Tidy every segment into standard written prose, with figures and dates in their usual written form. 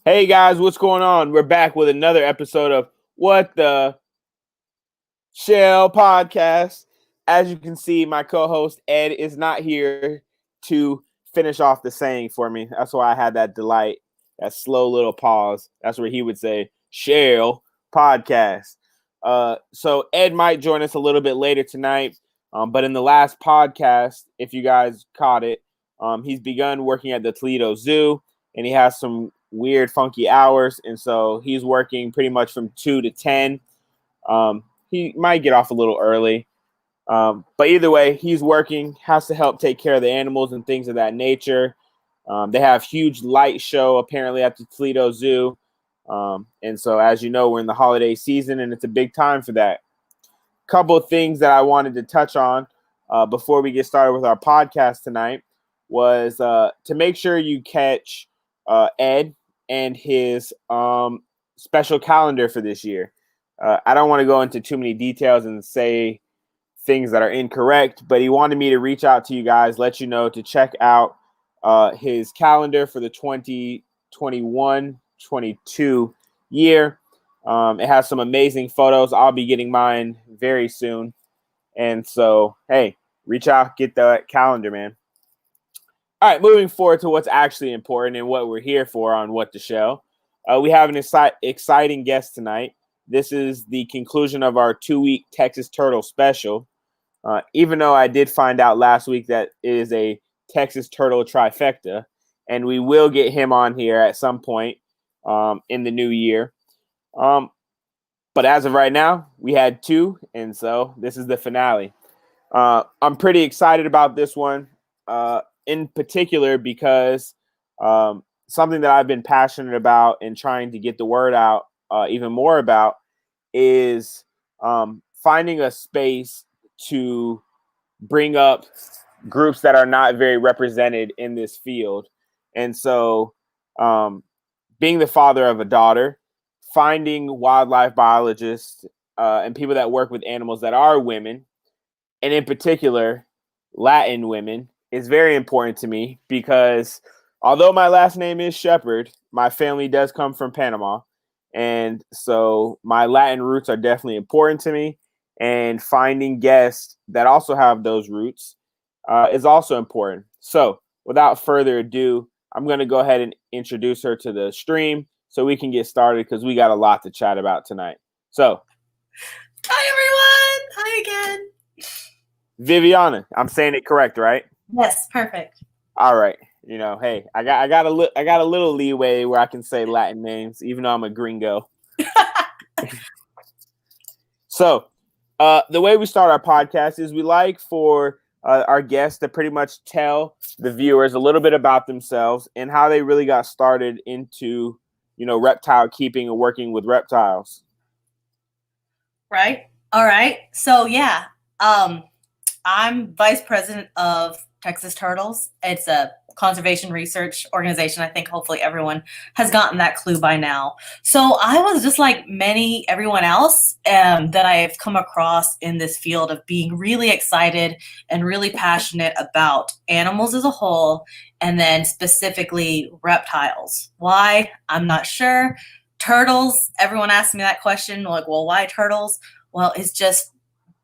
Hey guys, what's going on? We're back with another episode of What the Shell podcast. As you can see, my co-host Ed is not here to finish off the saying for me. That's why I had that delight, that slow little pause. That's where he would say Shell podcast. So Ed might join us a little bit later tonight, but in the last podcast, if you guys caught it, he's begun working at the Toledo Zoo, and he has some weird, funky hours, and so he's working pretty much from 2 to 10. He might get off a little early. But either way, he's working, has to help take care of the animals and things of that nature. They have huge light show apparently at the Toledo Zoo. And so, as you know, we're in the holiday season and it's a big time for that. Couple of things that I wanted to touch on before we get started with our podcast tonight was to make sure you catch Ed and his special calendar for this year. I don't want to go into too many details and say things that are incorrect, but he wanted me to reach out to you guys, let you know to check out his calendar for the 2021-22 year. It has some amazing photos. I'll be getting mine very soon. And so, hey, reach out, get the calendar, man. All right, moving forward to what's actually important and what we're here for on What the Show. We have an exciting guest tonight. This is the conclusion of our 2-week Texas Turtle special. Even though I did find out last week that it is a Texas Turtle trifecta, and we will get him on here at some point in the new year. But as of right now, we had 2, and so this is the finale. I'm pretty excited about this one, in particular because something that I've been passionate about and trying to get the word out even more about is finding a space to bring up groups that are not very represented in this field. And so, being the father of a daughter, finding wildlife biologists and people that work with animals that are women, and in particular, Latin women, is very important to me because although my last name is Shepherd, my family does come from Panama. And so my Latin roots are definitely important to me. And finding guests that also have those roots is also important. So without further ado, I'm going to go ahead and introduce her to the stream so we can get started because we got a lot to chat about tonight. So, hi everyone! Hi again. Viviana, I'm saying it correct, right? Yes, perfect. All right. You know, hey, I got a little leeway where I can say Latin names, even though I'm a gringo. So, the way we start our podcast is we like for our guests to pretty much tell the viewers a little bit about themselves and how they really got started into, reptile keeping and working with reptiles. Right. All right. So yeah, I'm vice president of Texas Turtles. It's a conservation research organization. I think hopefully everyone has gotten that clue by now. So I was just like everyone else that I've come across in this field of being really excited and really passionate about animals as a whole, and then specifically reptiles. Why? I'm not sure. Turtles, everyone asks me that question, like, well, why turtles? Well, it's just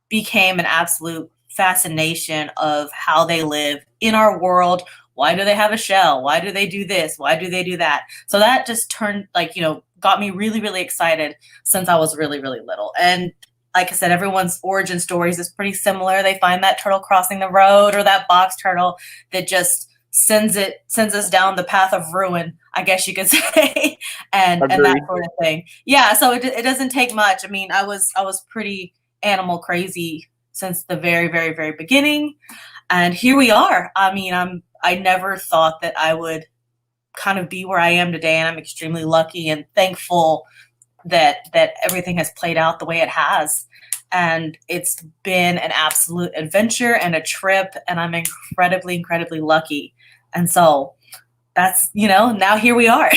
became an absolute fascination of how they live in our world. Why do they have a shell? Why do they do this? Why do they do that? So that just got me really, really excited since I was really, really little. And like I said, everyone's origin stories is pretty similar. They find that turtle crossing the road or that box turtle that just sends us down the path of ruin, I guess you could say, and that sort of thing. Yeah, so it doesn't take much. I mean, I was pretty animal crazy since the very, very, very beginning. And here we are. I mean, I never thought that I would kind of be where I am today. And I'm extremely lucky and thankful that everything has played out the way it has. And it's been an absolute adventure and a trip. And I'm incredibly, incredibly lucky. And so that's, now here we are,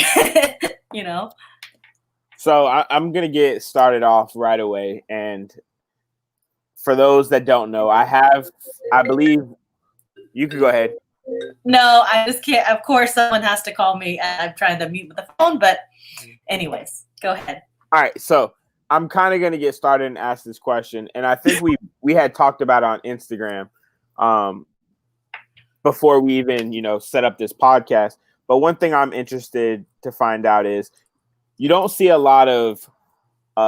So I'm going to get started off right away. And for those that don't know, I believe you could go ahead. No, I just can't. Of course, someone has to call me. I'm trying to mute with the phone, but anyways, go ahead. All right, so I'm kind of going to get started and ask this question, and I think we had talked about it on Instagram before we even set up this podcast. But one thing I'm interested to find out is you don't see a lot of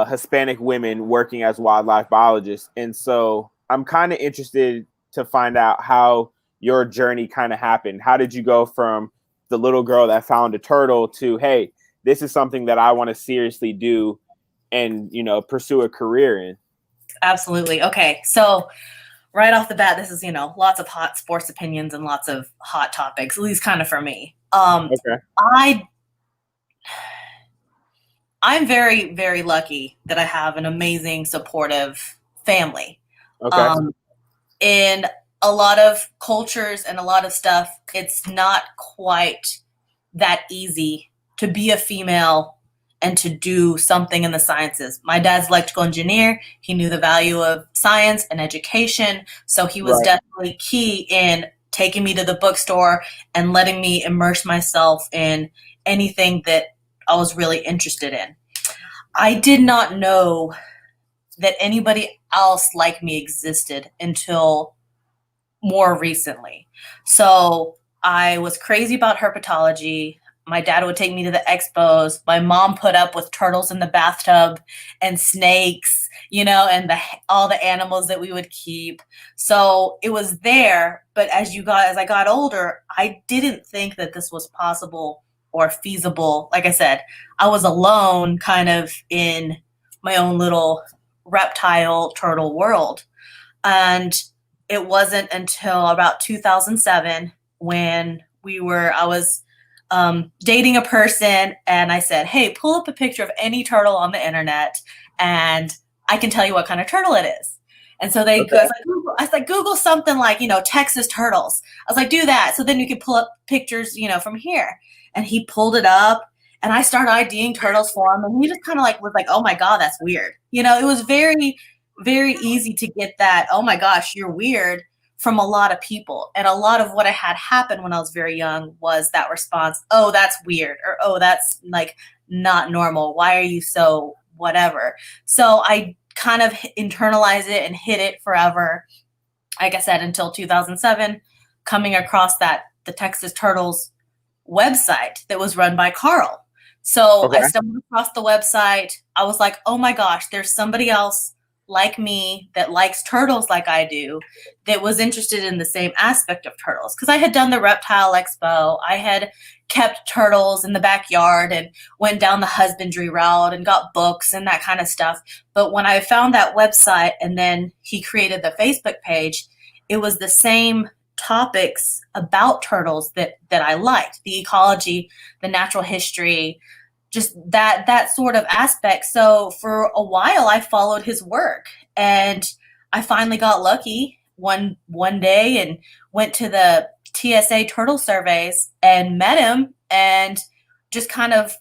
Hispanic women working as wildlife biologists, and so I'm kind of interested to find out how your journey kind of happened. How did you go from the little girl that found a turtle to, hey, this is something that I want to seriously do and pursue a career in? Absolutely. Okay, so right off the bat, this is lots of hot sports opinions and lots of hot topics, at least kind of for me. Okay. I'm very, very lucky that I have an amazing, supportive family. Okay. In a lot of cultures and a lot of stuff, it's not quite that easy to be a female and to do something in the sciences. My dad's electrical engineer. He knew the value of science and education. So he was definitely key in taking me to the bookstore and letting me immerse myself in anything that I was really interested in. I did not know that anybody else like me existed until more recently. So I was crazy about herpetology. My dad would take me to the expos. My mom put up with turtles in the bathtub and snakes, and all the animals that we would keep. So it was there. But as I got older, I didn't think that this was possible or feasible. Like I said, I was alone kind of in my own little reptile turtle world. And it wasn't until about 2007 when I was dating a person, and I said, hey, pull up a picture of any turtle on the internet and I can tell you what kind of turtle it is. And so I was like, Google something like, Texas turtles. I was like, do that. So then you can pull up pictures, from here. And he pulled it up and I started IDing turtles for him. And he just kind of was like, oh my God, that's weird. It was very, very easy to get that, oh my gosh, you're weird, from a lot of people. And a lot of what I had happen when I was very young was that response, oh, that's weird, or oh, that's like not normal. Why are you so whatever? So I kind of internalized it and hid it forever. Like I said, until 2007, coming across the Texas Turtles website that was run by Carl. So I stumbled across the website. I was like, oh my gosh, there's somebody else like me that likes turtles like I do, that was interested in the same aspect of turtles. Because I had done the reptile expo. I had kept turtles in the backyard and went down the husbandry route and got books and that kind of stuff. But when I found that website and then he created the Facebook page, it was the same topics about turtles that I liked: the ecology, the natural history, just that sort of aspect. So for a while I followed his work, and I finally got lucky one day and went to the TSA turtle surveys and met him, and just kind of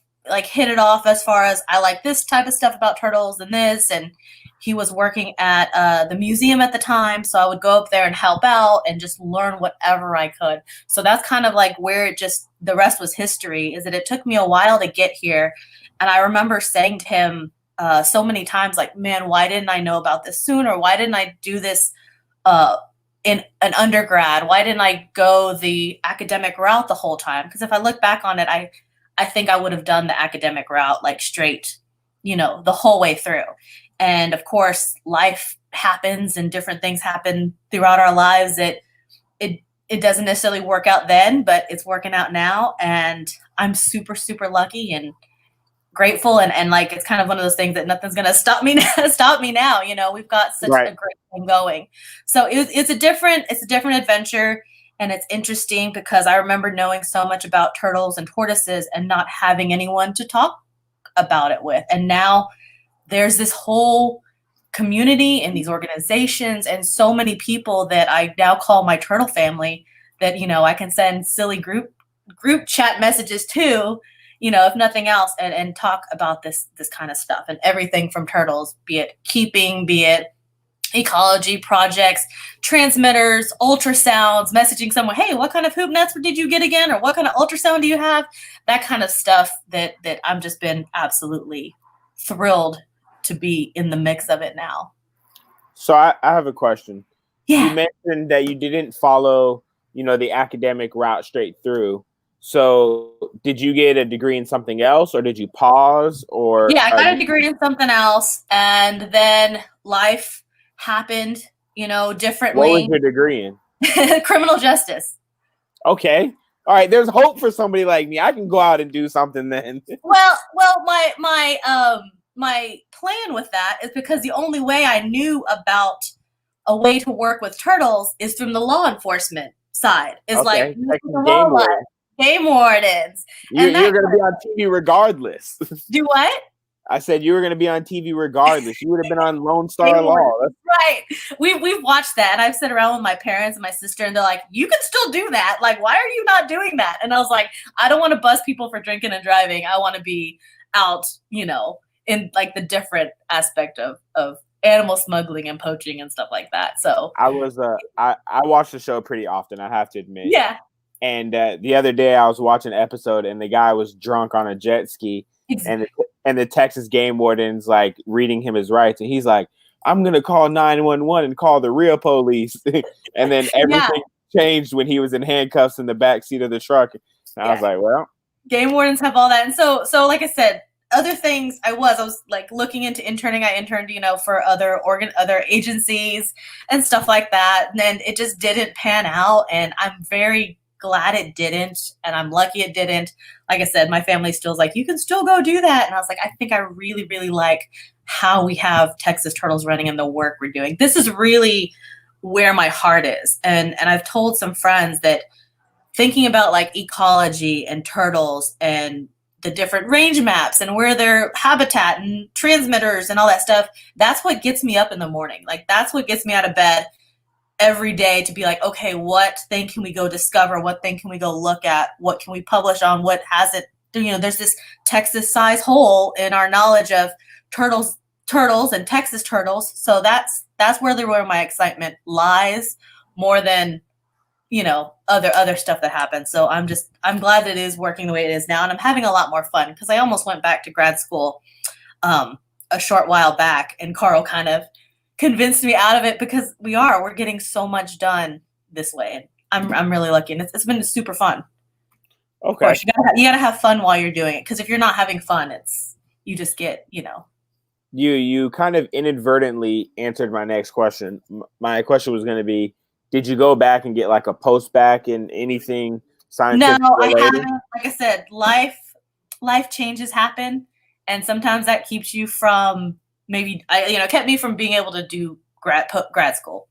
hit it off as far as I like this type of stuff about turtles and this. And he was working at the museum at the time, so I would go up there and help out and just learn whatever I could. So that's kind of where the rest was history, is that it took me a while to get here. And I remember saying to him so many times, man, why didn't I know about this sooner? Why didn't I do this in an undergrad? Why didn't I go the academic route the whole time? Because if I look back on it, I think I would have done the academic route straight, the whole way through. And of course, life happens and different things happen throughout our lives. It doesn't necessarily work out then, but it's working out now. And I'm super, super lucky and grateful. And it's kind of one of those things that nothing's going to stop me now. We've got such a great thing going. So it's a different adventure. And it's interesting because I remember knowing so much about turtles and tortoises and not having anyone to talk about it with. And now there's this whole community and these organizations and so many people that I now call my turtle family, that, I can send silly group chat messages to, if nothing else, and talk about this kind of stuff and everything from turtles, be it keeping, be it ecology projects, transmitters, ultrasounds, messaging someone, hey, what kind of hoop nuts did you get again? Or what kind of ultrasound do you have? That kind of stuff that I've just been absolutely thrilled to be in the mix of it now. So I have a question. Yeah. You mentioned that you didn't follow, the academic route straight through. So did you get a degree in something else, or did you pause? Or yeah, I got a degree in something else, and then life happened, differently. What was your degree in? Criminal justice. Okay. All right. There's hope for somebody like me. I can go out and do something then. Well, my plan with that is because the only way I knew about a way to work with turtles is from the law enforcement side. Is Okay. like game wardens. You're going to be on TV regardless. Do what? I said you were going to be on TV regardless. You would have been on Lone Star Law. Right. We've watched that. And I've sat around with my parents and my sister, and they're like, you can still do that. Like, why are you not doing that? And I was like, I don't want to bust people for drinking and driving. I want to be out, in like the different aspect of animal smuggling and poaching and stuff like that. So I watch the show pretty often, I have to admit. Yeah. And the other day I was watching an episode, and the guy was drunk on a jet ski, and the Texas game warden's like reading him his rights, and he's like, I'm gonna call 911 and call the real police. And then everything changed when he was in handcuffs in the back seat of the truck. And I was like, well, game wardens have all that. And so like I said, other things I was like looking into interning. I interned, for other agencies and stuff like that. And it just didn't pan out. And I'm very glad it didn't. And I'm lucky it didn't. Like I said, my family still's like, you can still go do that. And I was like, I think I really, really like how we have Texas Turtles running and the work we're doing. This is really where my heart is. And I've told some friends that thinking about like ecology and turtles and the different range maps and where their habitat and transmitters and all that stuff, that's what gets me up in the morning. Like, that's what gets me out of bed every day to be like, okay, what thing can we go discover? What thing can we go look at? What can we publish on? What hasn't, there's this Texas size hole in our knowledge of turtles and Texas turtles. So that's where my excitement lies more than, other stuff that happens. So I'm glad that it is working the way it is now. And I'm having a lot more fun because I almost went back to grad school a short while back, and Carl kind of convinced me out of it because we're getting so much done this way. And I'm really lucky, and it's been super fun. Okay. Of course, you gotta have fun while you're doing it, because if you're not having fun, you just get, You kind of inadvertently answered my next question. My question was going to be, did you go back and get like a post-bac in anything scientific? No, I haven't. Like I said, life changes happen, and sometimes that keeps you from kept me from being able to do grad school.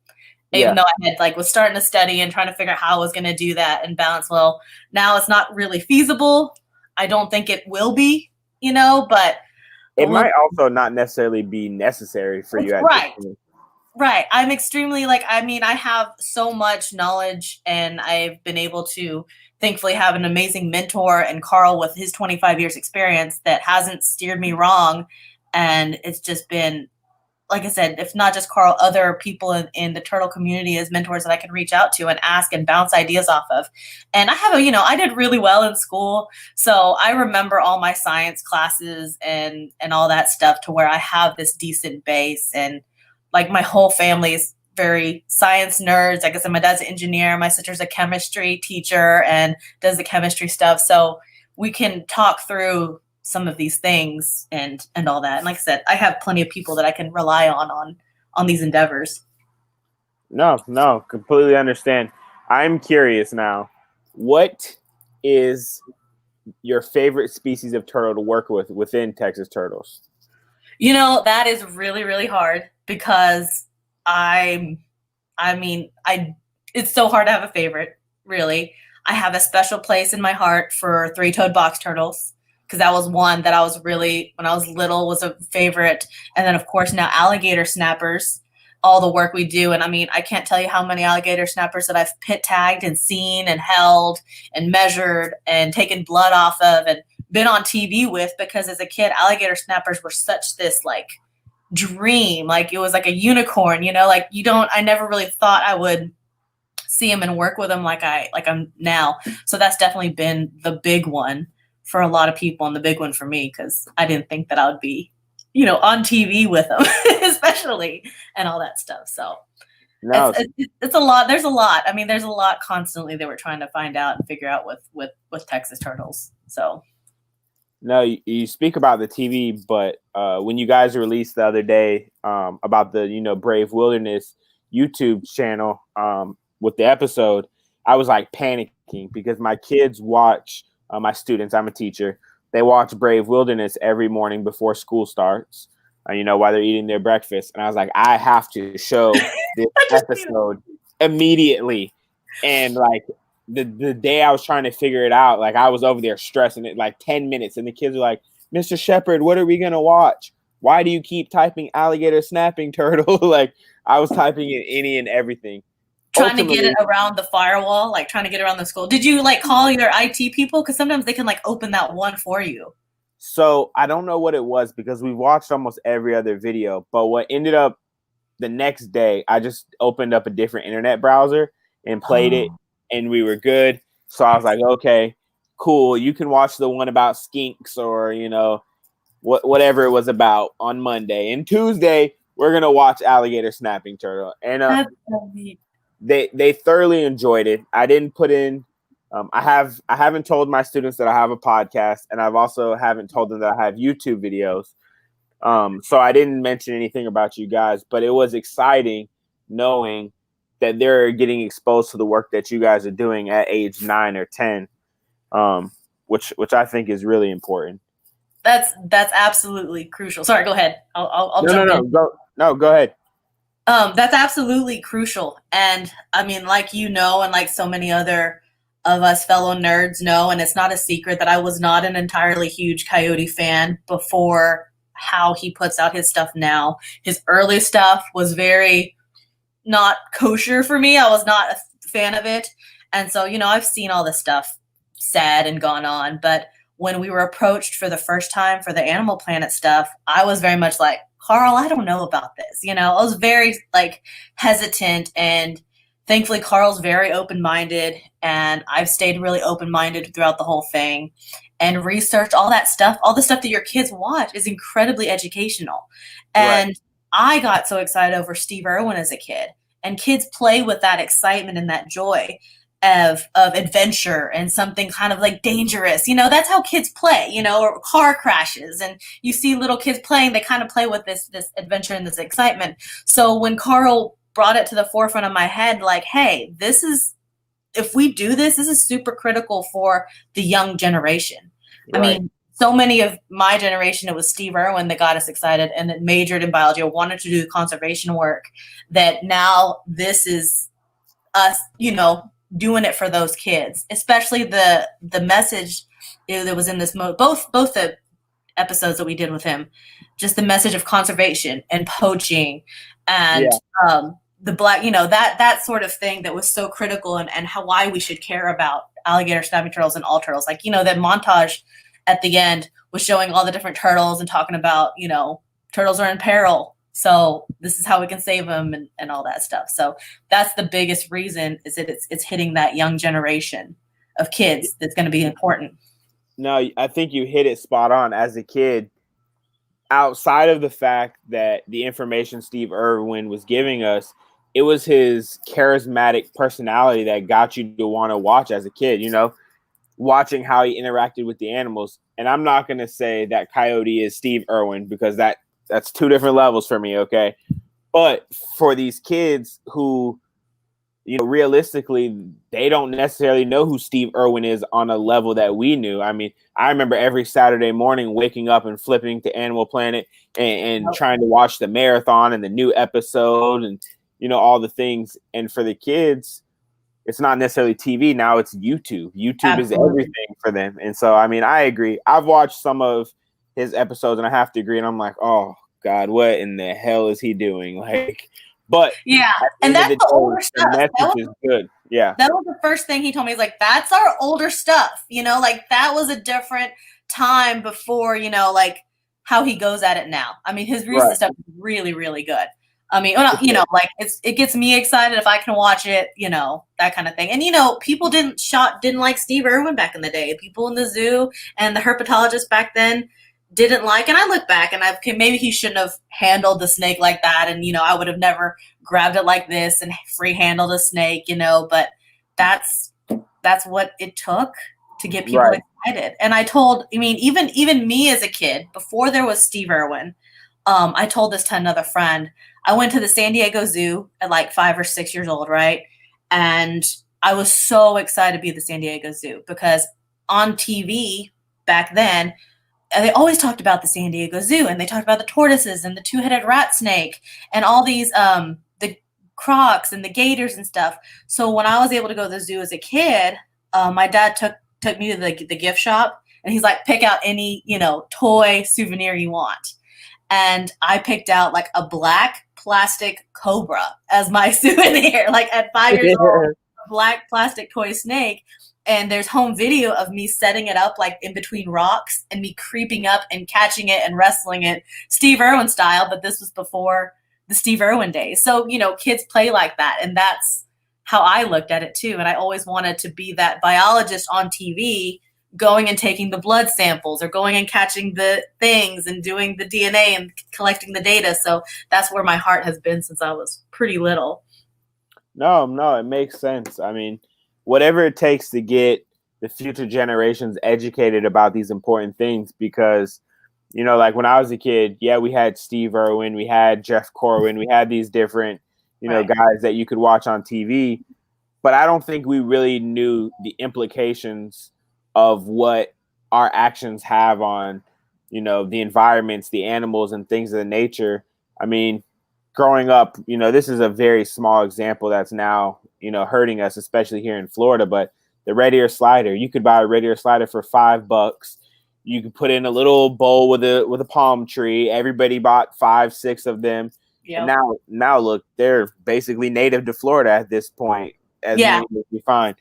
Even though I had was starting to study and trying to figure out how I was going to do that and balance. Well, now it's not really feasible. I don't think it will be, but it might also not necessarily be necessary for you. Right. I'm extremely I have so much knowledge, and I've been able to thankfully have an amazing mentor, and Carl with his 25 years experience that hasn't steered me wrong. And it's just been, like I said, if not just Carl, other people in the turtle community as mentors that I can reach out to and ask and bounce ideas off of. And I have I did really well in school. So I remember all my science classes and all that stuff to where I have this decent base. And like my whole family is very science nerds. Like I said, my dad's an engineer. My sister's a chemistry teacher and does the chemistry stuff. So we can talk through some of these things and all that. And like I said, I have plenty of people that I can rely on these endeavors. No, completely understand. I'm curious now. What is your favorite species of turtle to work with within Texas Turtles? That is really, really hard because it's so hard to have a favorite, really. I have a special place in my heart for three-toed box turtles, because that was one that I was really, when I was little, was a favorite. And then, of course, now alligator snappers, all the work we do. And I can't tell you how many alligator snappers that I've pit tagged and seen and held and measured and taken blood off of and been on TV with, because as a kid, alligator snappers were such this dream. Like it was like a unicorn, you know, like I never really thought I would see him and work with him like I'm now. So that's definitely been the big one for a lot of people and the big one for me, because I didn't think that I would be, on TV with him, especially, and all that stuff. So No, it's a lot. There's a lot. I mean, there's a lot constantly that we're trying to find out and figure out with Texas turtles. So no, you speak about the TV, but when you guys released the other day about the Brave Wilderness YouTube channel with the episode, I was like panicking because my kids watch my students. I'm a teacher. They watch Brave Wilderness every morning before school starts. While they're eating their breakfast, and I was like, I have to show this episode immediately, and like. The day I was trying to figure it out, like I was over there stressing it like 10 minutes, and the kids were like, Mr. Shepard, what are we gonna watch? Why do you keep typing alligator snapping turtle? Like I was typing in any and everything. Trying to get it around the firewall, like trying to get around the school. Did you like call your IT people? Because sometimes they can like open that one for you. So I don't know what it was because we watched almost every other video, but what ended up the next day, I just opened up a different internet browser and played it. And we were good. So I was like, okay, cool. You can watch the one about skinks or, whatever it was about on Monday. And Tuesday, we're going to watch alligator snapping turtle. And they thoroughly enjoyed it. I didn't put in, I haven't told my students that I have a podcast, and I've also haven't told them that I have YouTube videos. So I didn't mention anything about you guys, but it was exciting knowing that they're getting exposed to the work that you guys are doing at age 9 or 10, which I think is really important. That's absolutely crucial. Sorry, go ahead. I'll jump in. Go ahead. That's absolutely crucial. And I mean, like, and like so many other of us fellow nerds know, and it's not a secret that I was not an entirely huge Coyote fan before how he puts out his stuff now. His early stuff was very not kosher for me. I was not a fan of it. And so, I've seen all this stuff said and gone on. But when we were approached for the first time for the Animal Planet stuff, I was very much like, Carl, I don't know about this. I was very like hesitant, and thankfully Carl's very open-minded, and I've stayed really open-minded throughout the whole thing and researched all that stuff. All the stuff that your kids watch is incredibly educational. And right. I got so excited over Steve Irwin as a kid, and kids play with that excitement and that joy of adventure and something kind of like dangerous. That's how kids play, or car crashes, and you see little kids playing, they kind of play with this adventure and this excitement. So when Carl brought it to the forefront of my head, like, hey, if we do this is super critical for the young generation. Right. I mean, so many of my generation, it was Steve Irwin that got us excited and that majored in biology or wanted to do conservation work, that now this is us, doing it for those kids, especially the message that was in this both the episodes that we did with him, just the message of conservation and poaching and the black, that sort of thing that was so critical, and why we should care about alligator snapping turtles and all turtles. Like, that montage at the end was showing all the different turtles and talking about, turtles are in peril, so this is how we can save them, and all that stuff. So that's the biggest reason, is that it's hitting that young generation of kids that's going to be important. No, I think you hit it spot on. As a kid, outside of the fact that the information Steve Irwin was giving us, it was his charismatic personality that got you to want to watch as a kid, watching how he interacted with the animals. And I'm not going to say that Coyote is Steve Irwin, because that's two different levels for me, okay? But for these kids who, realistically, they don't necessarily know who Steve Irwin is on a level that we knew. I mean, I remember every Saturday morning waking up and flipping to Animal Planet and trying to watch the marathon and the new episode and, all the things. And for the kids, it's not necessarily TV. Now it's YouTube. YouTube Absolutely. Is everything for them. And so, I mean, I agree. I've watched some of his episodes and I have to agree. And I'm like, oh God, what in the hell is he doing? Like, but yeah. And that's the older stuff. The message is good. Yeah. That was the first thing he told me. He's like, that's our older stuff. Like that was a different time before, like how he goes at it now. I mean, his recent Right. stuff is really, really good. I mean, well, you know, like it gets me excited if I can watch it, you know, that kind of thing. And you know, people didn't like Steve Irwin back in the day. People in the zoo and the herpetologists back then didn't like. And I look back and maybe he shouldn't have handled the snake like that. And you know, I would have never grabbed it like this and free handled a snake, you know. But that's what it took to get people Right. excited. And I mean, even me as a kid, before there was Steve Irwin, I told this to another friend. I went to the San Diego Zoo at like 5 or 6 years old, right? And I was so excited to be at the San Diego Zoo because on TV back then, they always talked about the San Diego Zoo, and they talked about the tortoises and the two-headed rat snake and all these the crocs and the gators and stuff. So when I was able to go to the zoo as a kid, my dad took me to the gift shop, and he's like, pick out any, you know, toy souvenir you want. And I picked out like a black plastic cobra as my souvenir, like at 5 years old, a black plastic toy snake. And there's home video of me setting it up like in between rocks and me creeping up and catching it and wrestling it Steve Irwin style, but this was before the Steve Irwin days. So, you know, kids play like that. And that's how I looked at it too. And I always wanted to be that biologist on TV going and taking the blood samples or going and catching the things and doing the DNA and collecting the data. So that's where my heart has been since I was pretty little. No, it makes sense. I mean, whatever it takes to get the future generations educated about these important things, because, you know, like when I was a kid, yeah, we had Steve Irwin, we had Jeff Corwin, we had these different, you know, guys that you could watch on TV, but I don't think we really knew the implications of what our actions have on, you know, the environments, the animals, and things of the nature. I mean, growing up, you know, this is a very small example that's now, you know, hurting us, especially here in Florida. But the red ear slider, you could buy a red ear slider for $5. You could put in a little bowl with a palm tree. Everybody bought 5, 6 of them. Yep. And now look, they're basically native to Florida at this point, as many as we find.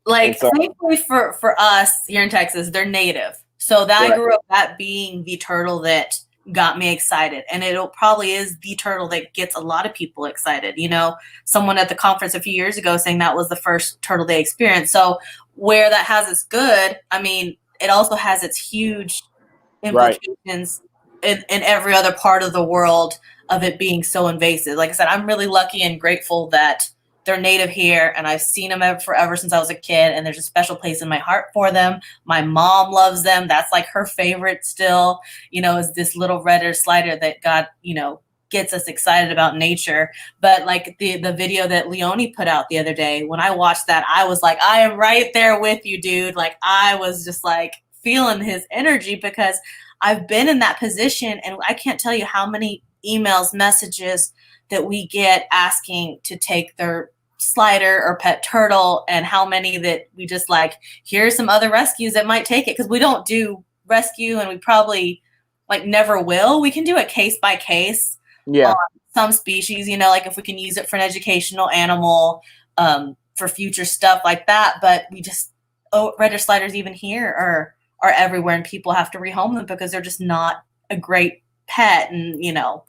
Like, so, thankfully for us here in Texas, they're native. So that I grew up that being the turtle that got me excited. And it probably is the turtle that gets a lot of people excited. You know, someone at the conference a few years ago saying that was the first turtle they experienced. So where that has its good, I mean, it also has its huge implications in every other part of the world of it being so invasive. Like I said, I'm really lucky and grateful that they're native here, and I've seen them forever since I was a kid, and there's a special place in my heart for them. My mom loves them. That's like her favorite still, you know, is this little red ear slider that got, you know, gets us excited about nature. But like the video that Leone put out the other day, when I watched that, I was like, I am right there with you, dude. Like I was just like feeling his energy because I've been in that position, and I can't tell you how many emails, messages that we get asking to take their slider or pet turtle, and how many that we just like, here's some other rescues that might take it, because we don't do rescue, and we probably like never will. We can do it case by case on some species, you know, like if we can use it for an educational animal, for future stuff like that. But we just, red ear sliders even here are everywhere, and people have to rehome them because they're just not a great pet. And you know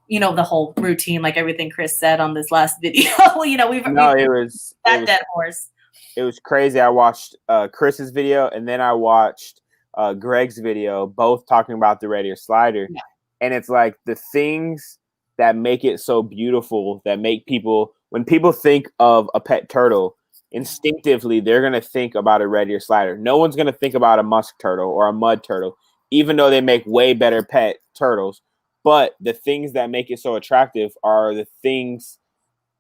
the whole routine, like everything Chris said on this last video. You know, it was dead horse. It was crazy. I watched Chris's video, and then I watched Greg's video, both talking about the red ear slider. Yeah. And it's like the things that make it so beautiful, that make people, when people think of a pet turtle, instinctively they're going to think about a red ear slider. No one's going to think about a musk turtle or a mud turtle, even though they make way better pet turtles. But the things that make it so attractive are the things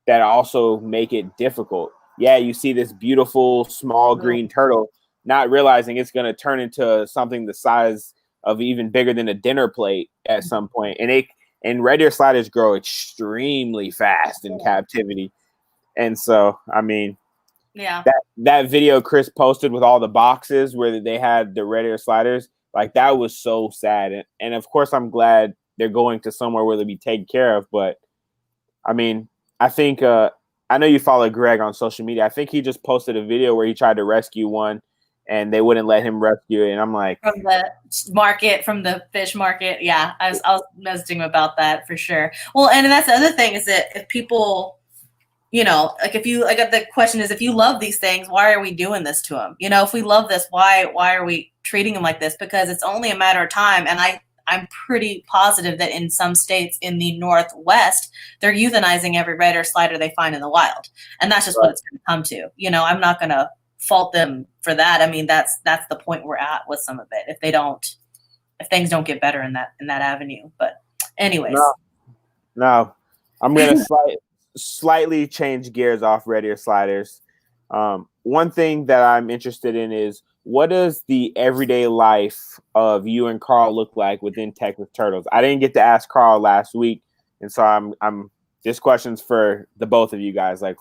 that also make it difficult. Yeah, you see this beautiful small green turtle, not realizing it's going to turn into something the size of even bigger than a dinner plate at some point. And red ear sliders grow extremely fast in captivity. And so, I mean, that video Chris posted with all the boxes where they had the red ear sliders, like that was so sad. And of course, I'm glad they're going to somewhere where they'll be taken care of. But I mean, I think I know you follow Greg on social media. I think he just posted a video where he tried to rescue one, and they wouldn't let him rescue it. And I'm like, from the market, from the fish market. Yeah, I was messaging about that for sure. Well, and that's the other thing is that if people, you know, like if you, like the question is, if you love these things, why are we doing this to them? You know, if we love this, why are we treating them like this? Because it's only a matter of time. And I'm pretty positive that in some states in the Northwest, they're euthanizing every red ear slider they find in the wild. And that's just what it's going to come to. You know, I'm not going to fault them for that. I mean, that's the point we're at with some of it. If things don't get better in that avenue. But anyways. No. I'm going to slightly change gears off red ear sliders. One thing that I'm interested in is, what does the everyday life of you and Carl look like within Texas Turtles? I didn't get to ask Carl last week, and so I'm this question's for the both of you guys. Like,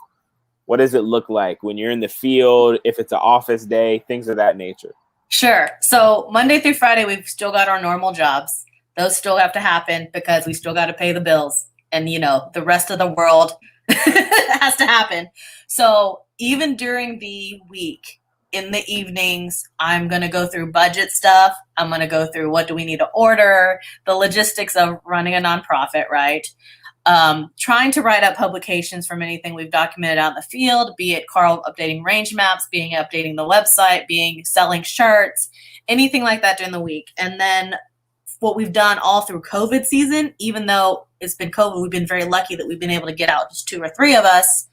what does it look like when you're in the field, if it's an office day, things of that nature? Sure. So Monday through Friday, we've still got our normal jobs. Those still have to happen because we still got to pay the bills, and you know, the rest of the world has to happen. So even during the week, in the evenings, I'm going to go through budget stuff. I'm going to go through what do we need to order, the logistics of running a nonprofit, right? Trying to write up publications from anything we've documented out in the field, be it Carl updating range maps, being updating the website, being selling shirts, anything like that during the week. And then what we've done all through COVID season, even though it's been COVID, we've been very lucky that we've been able to get out just 2 or 3 of us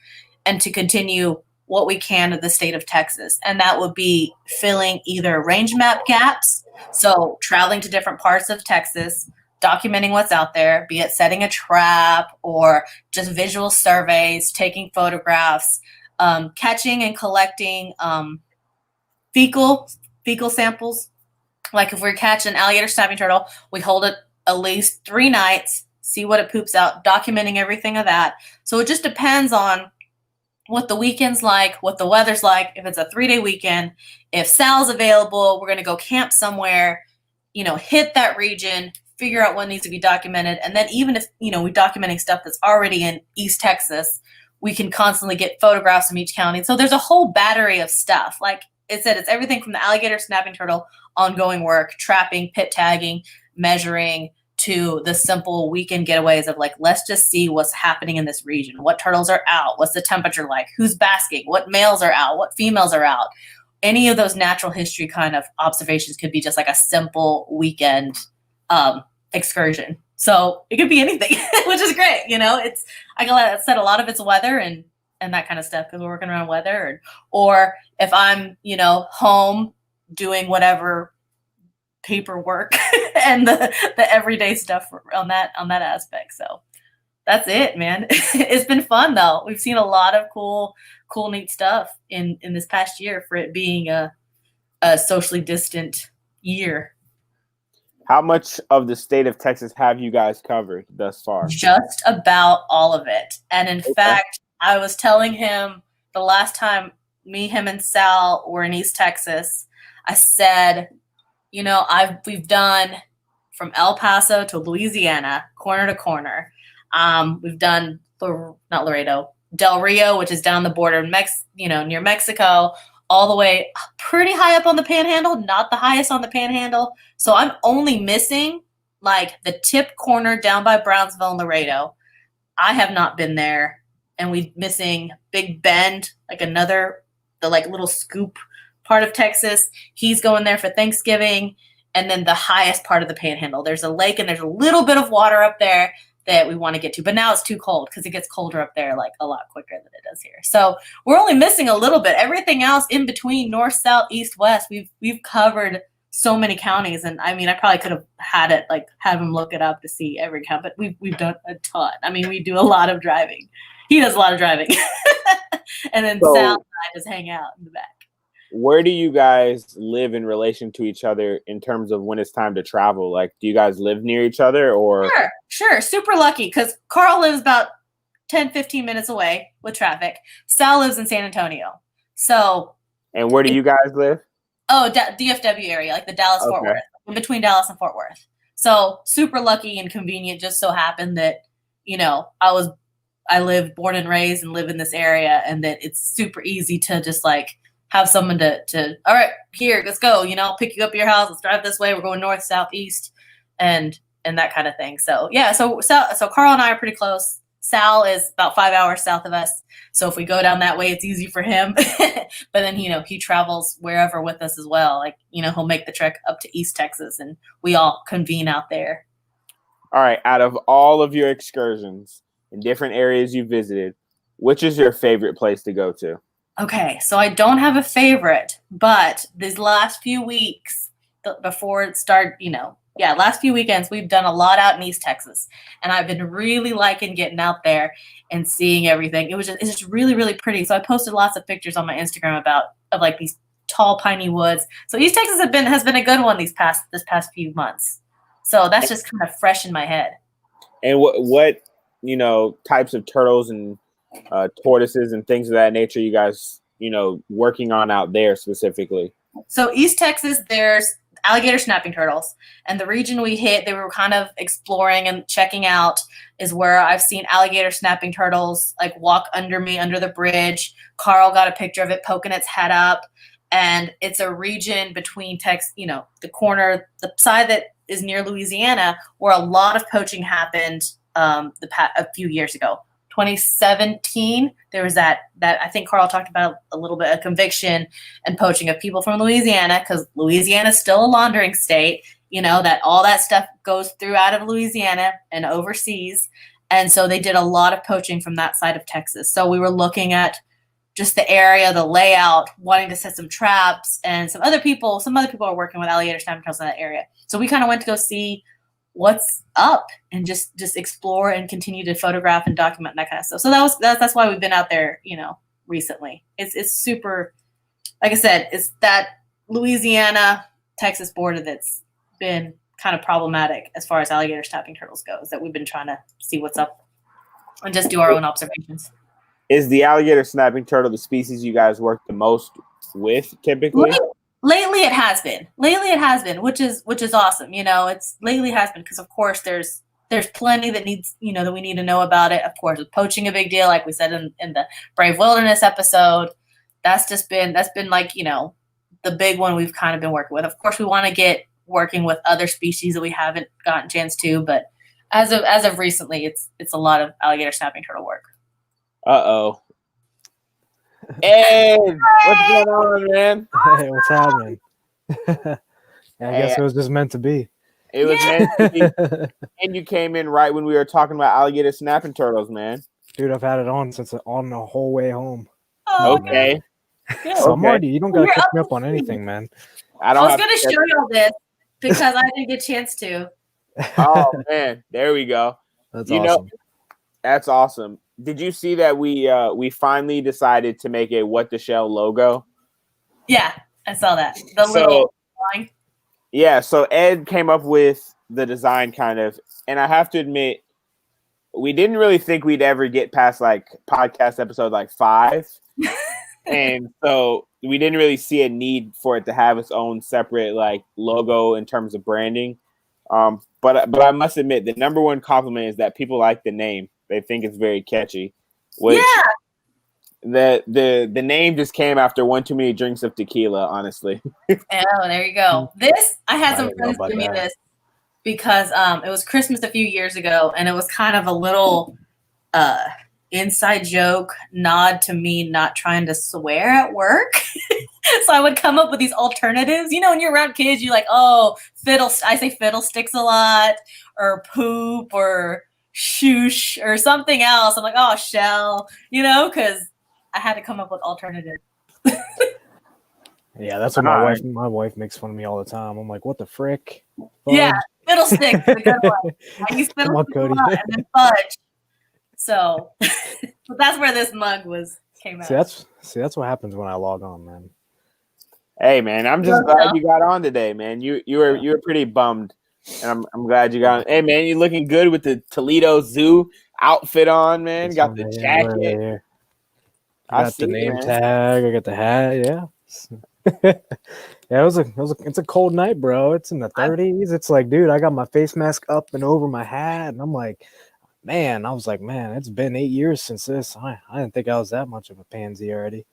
and to continue what we can of the state of Texas. And that would be filling either range map gaps, so traveling to different parts of Texas, documenting what's out there, be it setting a trap or just visual surveys, taking photographs, catching and collecting fecal samples. Like if we're catching an alligator snapping turtle, we hold it at least 3 nights, see what it poops out, documenting everything of that. So it just depends on what the weekend's like, what the weather's like. If it's a 3-day weekend, if Sal's available, we're going to go camp somewhere, you know, hit that region, figure out what needs to be documented. And then even if, you know, we're documenting stuff that's already in East Texas, we can constantly get photographs from each county. So there's a whole battery of stuff. Like it said, it's everything from the alligator snapping turtle, ongoing work, trapping, pit tagging, measuring, to the simple weekend getaways of like, let's just see what's happening in this region. What turtles are out? What's the temperature like? Who's basking? What males are out? What females are out? Any of those natural history kind of observations could be just like a simple weekend excursion. So it could be anything, which is great. You know, it's, like I said, a lot of it's weather and that kind of stuff because we're working around weather. Or if I'm, you know, home doing whatever paperwork and the everyday stuff on that aspect. So that's it, man. It's been fun though. We've seen a lot of cool, neat stuff in this past year for it being a socially distant year. How much of the state of Texas have you guys covered thus far? Just about all of it. And in fact, I was telling him the last time me, him, and Sal were in East Texas, I said, you know, we've done from El Paso to Louisiana, corner to corner. We've done not Laredo, Del Rio, which is down the border, near Mexico, all the way pretty high up on the Panhandle, not the highest on the Panhandle. So I'm only missing like the tip corner down by Brownsville and Laredo. I have not been there, and we're missing Big Bend, like the little scoop part of Texas. He's going there for Thanksgiving. And then the highest part of the Panhandle, there's a lake and there's a little bit of water up there that we want to get to, but now it's too cold because it gets colder up there like a lot quicker than it does here. So we're only missing a little bit. Everything else in between north, south, east, west, we've covered so many counties. And I mean, I probably could have have him look it up to see every count, but we've done a ton. I mean, we do a lot of driving. He does a lot of driving. And then Sal and I just hang out in the back. Where do you guys live in relation to each other in terms of when it's time to travel? Like, do you guys live near each other or? Sure. Super lucky because Carl lives about 10, 15 minutes away with traffic. Sal lives in San Antonio. So. And where do you guys live? Oh, DFW area, like the Dallas-Fort Worth, in between Dallas and Fort Worth. So super lucky and convenient. Just so happened that, you know, I lived, born and raised and live in this area, and that it's super easy to just like have someone to all right, here, let's go. I'll pick you up at your house. Let's drive this way. We're going north, south, east, and that kind of thing. So yeah, so Carl and I are pretty close. Sal is about 5 hours south of us. So if we go down that way, it's easy for him. But then, he travels wherever with us as well. Like, he'll make the trek up to East Texas and we all convene out there. All right. Out of all of your excursions in different areas you visited, which is your favorite place to go to? Okay. So I don't have a favorite, but these last few weeks before it started, last few weekends, we've done a lot out in East Texas, and I've been really liking getting out there and seeing everything. It's just really, really pretty. So I posted lots of pictures on my Instagram of like these tall, piney woods. So East Texas has been a good one this past few months. So that's just kind of fresh in my head. And what types of turtles and tortoises and things of that nature you guys working on out there specifically? So East Texas, there's alligator snapping turtles, and the region we hit, they were kind of exploring and checking out, is where I've seen alligator snapping turtles like walk under the bridge. Carl got a picture of it poking its head up, and it's a region between Texas, the side that is near Louisiana, where a lot of poaching happened a few years ago. 2017, there was that I think Carl talked about a little bit of conviction and poaching of people from Louisiana, because Louisiana is still a laundering state, that all that stuff goes through out of Louisiana and overseas. And so they did a lot of poaching from that side of Texas. So we were looking at just the area, the layout, wanting to set some traps, and some other people are working with alligator snapping turtles in that area. So we kind of went to go see what's up and just explore and continue to photograph and document that kind of stuff. So that's why we've been out there, recently. It's super, like I said, it's that Louisiana Texas border that's been kind of problematic as far as alligator snapping turtles goes, that we've been trying to see what's up and just do our own observations. Is the alligator snapping turtle the species you guys work the most with typically? Lately it has been, which is awesome. Lately has been, because of course there's plenty that needs, that we need to know about it. Of course, with poaching a big deal, like we said in the Brave Wilderness episode. That's been like, the big one we've kind of been working with. Of course, we want to get working with other species that we haven't gotten a chance to, but as of recently, it's a lot of alligator snapping turtle work. Uh-oh. Ed, what's going on, man? Hey, what's happening? I guess it was just meant to be. It was meant to be. And you came in right when we were talking about alligator snapping turtles, man. Dude, I've had it on the whole way home. Oh, okay. So I'm already, you don't gotta catch me up on anything, man. I was gonna show you all this because I didn't get a chance to. Oh man, there we go. That's awesome. That's awesome. Did you see that we finally decided to make a What the Shell logo? Yeah, I saw that. Little line. Yeah, so Ed came up with the design kind of, and I have to admit, we didn't really think we'd ever get past like podcast episode like 5. And so we didn't really see a need for it to have its own separate like logo in terms of branding. But I must admit, the number one compliment is that people like the name. They think it's very catchy. Which the name just came after one too many drinks of tequila, honestly. Oh, there you go. This, I had some friends give me this because it was Christmas a few years ago, and it was kind of a little inside joke nod to me not trying to swear at work. So I would come up with these alternatives. When you're around kids, you're like, oh, I say fiddlesticks a lot, or poop, or shoosh, or something else. I'm like, oh, shell, because I had to come up with alternatives. Yeah, that's what my wife makes fun of me all the time. I'm like, what the frick? Fudge. Yeah, fiddlesticks is a good one. I use fiddlesticks a lot, and then fudge. So, but that's where this mug came out. See, that's what happens when I log on, man. Hey, man, I'm just glad you got on today, man. You were pretty bummed, and I'm glad you got on. Hey, man, you looking good with the Toledo Zoo outfit on, man. It's got the jacket. Right, I got the name tag. I got the hat. Yeah. Yeah, it's a cold night, bro. It's in the 30s. It's like, dude, I got my face mask up and over my hat, and I'm like, man, it's been 8 years since this. I didn't think I was that much of a pansy already.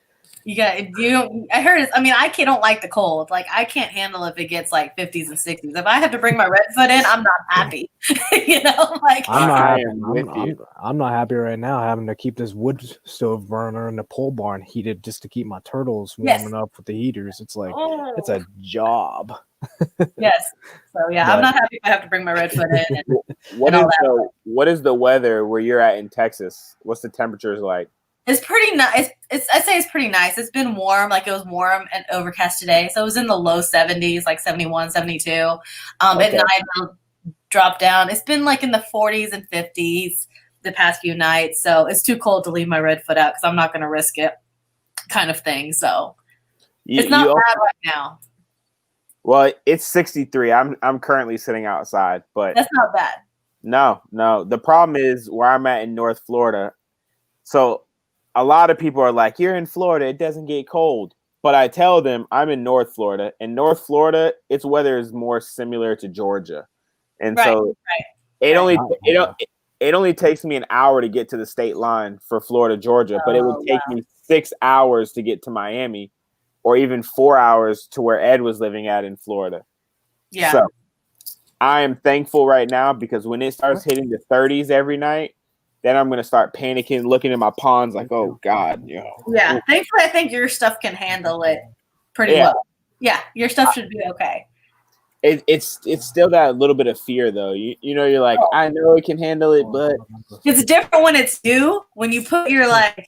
I heard it. I mean, don't like the cold. Like, I can't handle if it gets like 50s and 60s. If I have to bring my Redfoot in, I'm not happy. Like I'm not happy. with you. I'm not happy right now having to keep this wood stove burner in the pole barn heated just to keep my turtles warming up with the heaters. It's like it's a job. Yes. So yeah, I'm not happy if I have to bring my Redfoot in. What is the weather where you're at in Texas? What's the temperatures like? It's pretty nice. I'd say it's pretty nice. It's been warm. Like, it was warm and overcast today. So it was in the low 70s, like 71, 72. At night, it'll drop down. It's been like in the 40s and 50s the past few nights. So it's too cold to leave my Redfoot out because I'm not going to risk it, kind of thing. So it's not bad right now. Well, it's 63. I'm currently sitting outside, but that's not bad. No. The problem is where I'm at in North Florida. So a lot of people are like, you're in Florida, it doesn't get cold. But I tell them I'm in North Florida. In North Florida, its weather is more similar to Georgia. And it only takes me an hour to get to the state line for Florida, Georgia, but it would take me 6 hours to get to Miami, or even 4 hours to where Ed was living at in Florida. Yeah. So I am thankful right now, because when it starts hitting the 30s every night, then I'm going to start panicking, looking at my ponds like, oh, God. Yeah, thankfully, I think your stuff can handle it pretty well. Yeah, your stuff should be okay. It's still that little bit of fear, though. You're like, I know it can handle it, but... It's different when it's you. When you put your, like,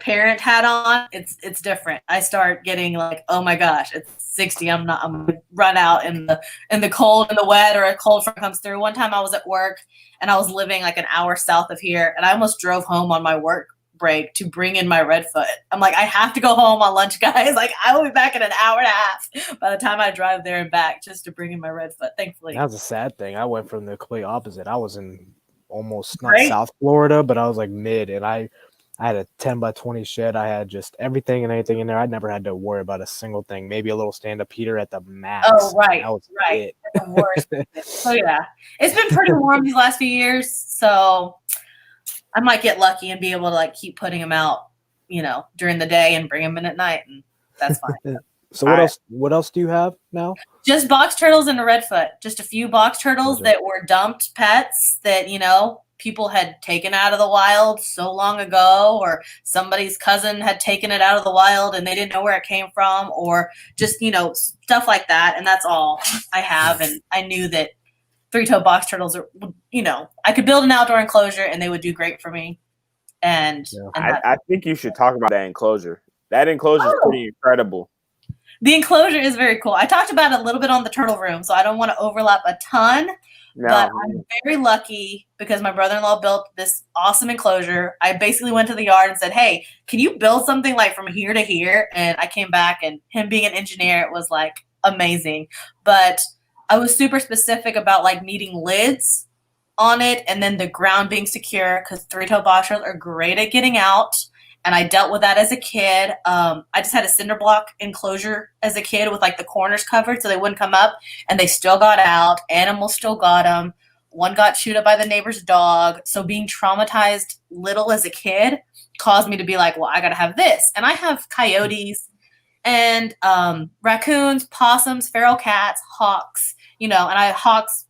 parent hat on, it's different. I start getting like, oh my gosh, it's 60. I'm gonna run out in the cold and the wet, or a cold front comes through. One time I was at work and I was living like an hour south of here, and I almost drove home on my work break to bring in my Redfoot. I'm like, I have to go home on lunch, guys. Like, I will be back in an hour and a half by the time I drive there and back, just to bring in my Redfoot. Thankfully, that was a sad thing. I went from the complete opposite. I was in almost not South Florida, but I was like mid, and I had a 10 by 20 shed. I had just everything and anything in there. I never had to worry about a single thing. Maybe a little stand-up heater at the max. Oh, right. That was it. That's the worst. So, yeah. It's been pretty warm these last few years, so I might get lucky and be able to, like, keep putting them out, during the day and bring them in at night, and that's fine. So what else do you have now? Just box turtles and a Redfoot. Just a few box turtles that were dumped pets that, people had taken out of the wild so long ago, or somebody's cousin had taken it out of the wild and they didn't know where it came from, or just, stuff like that. And that's all I have. And I knew that 3-toe box turtles are, I could build an outdoor enclosure and they would do great for me. And I think you should talk about that enclosure. That enclosure is pretty incredible. The enclosure is very cool. I talked about it a little bit on the turtle room, so I don't want to overlap a ton. No. But I'm very lucky because my brother-in-law built this awesome enclosure. I basically went to the yard and said, hey, can you build something like from here to here? And I came back, and him being an engineer, it was like amazing. But I was super specific about like needing lids on it, and then the ground being secure, because 3-toe box turtles are great at getting out. And I dealt with that as a kid. I just had a cinder block enclosure as a kid with like the corners covered so they wouldn't come up, and they still got out. Animals still got them. One got chewed up by the neighbor's dog. So being traumatized little as a kid caused me to be like, well, I got to have this. And I have coyotes and raccoons, possums, feral cats, hawks, and hawks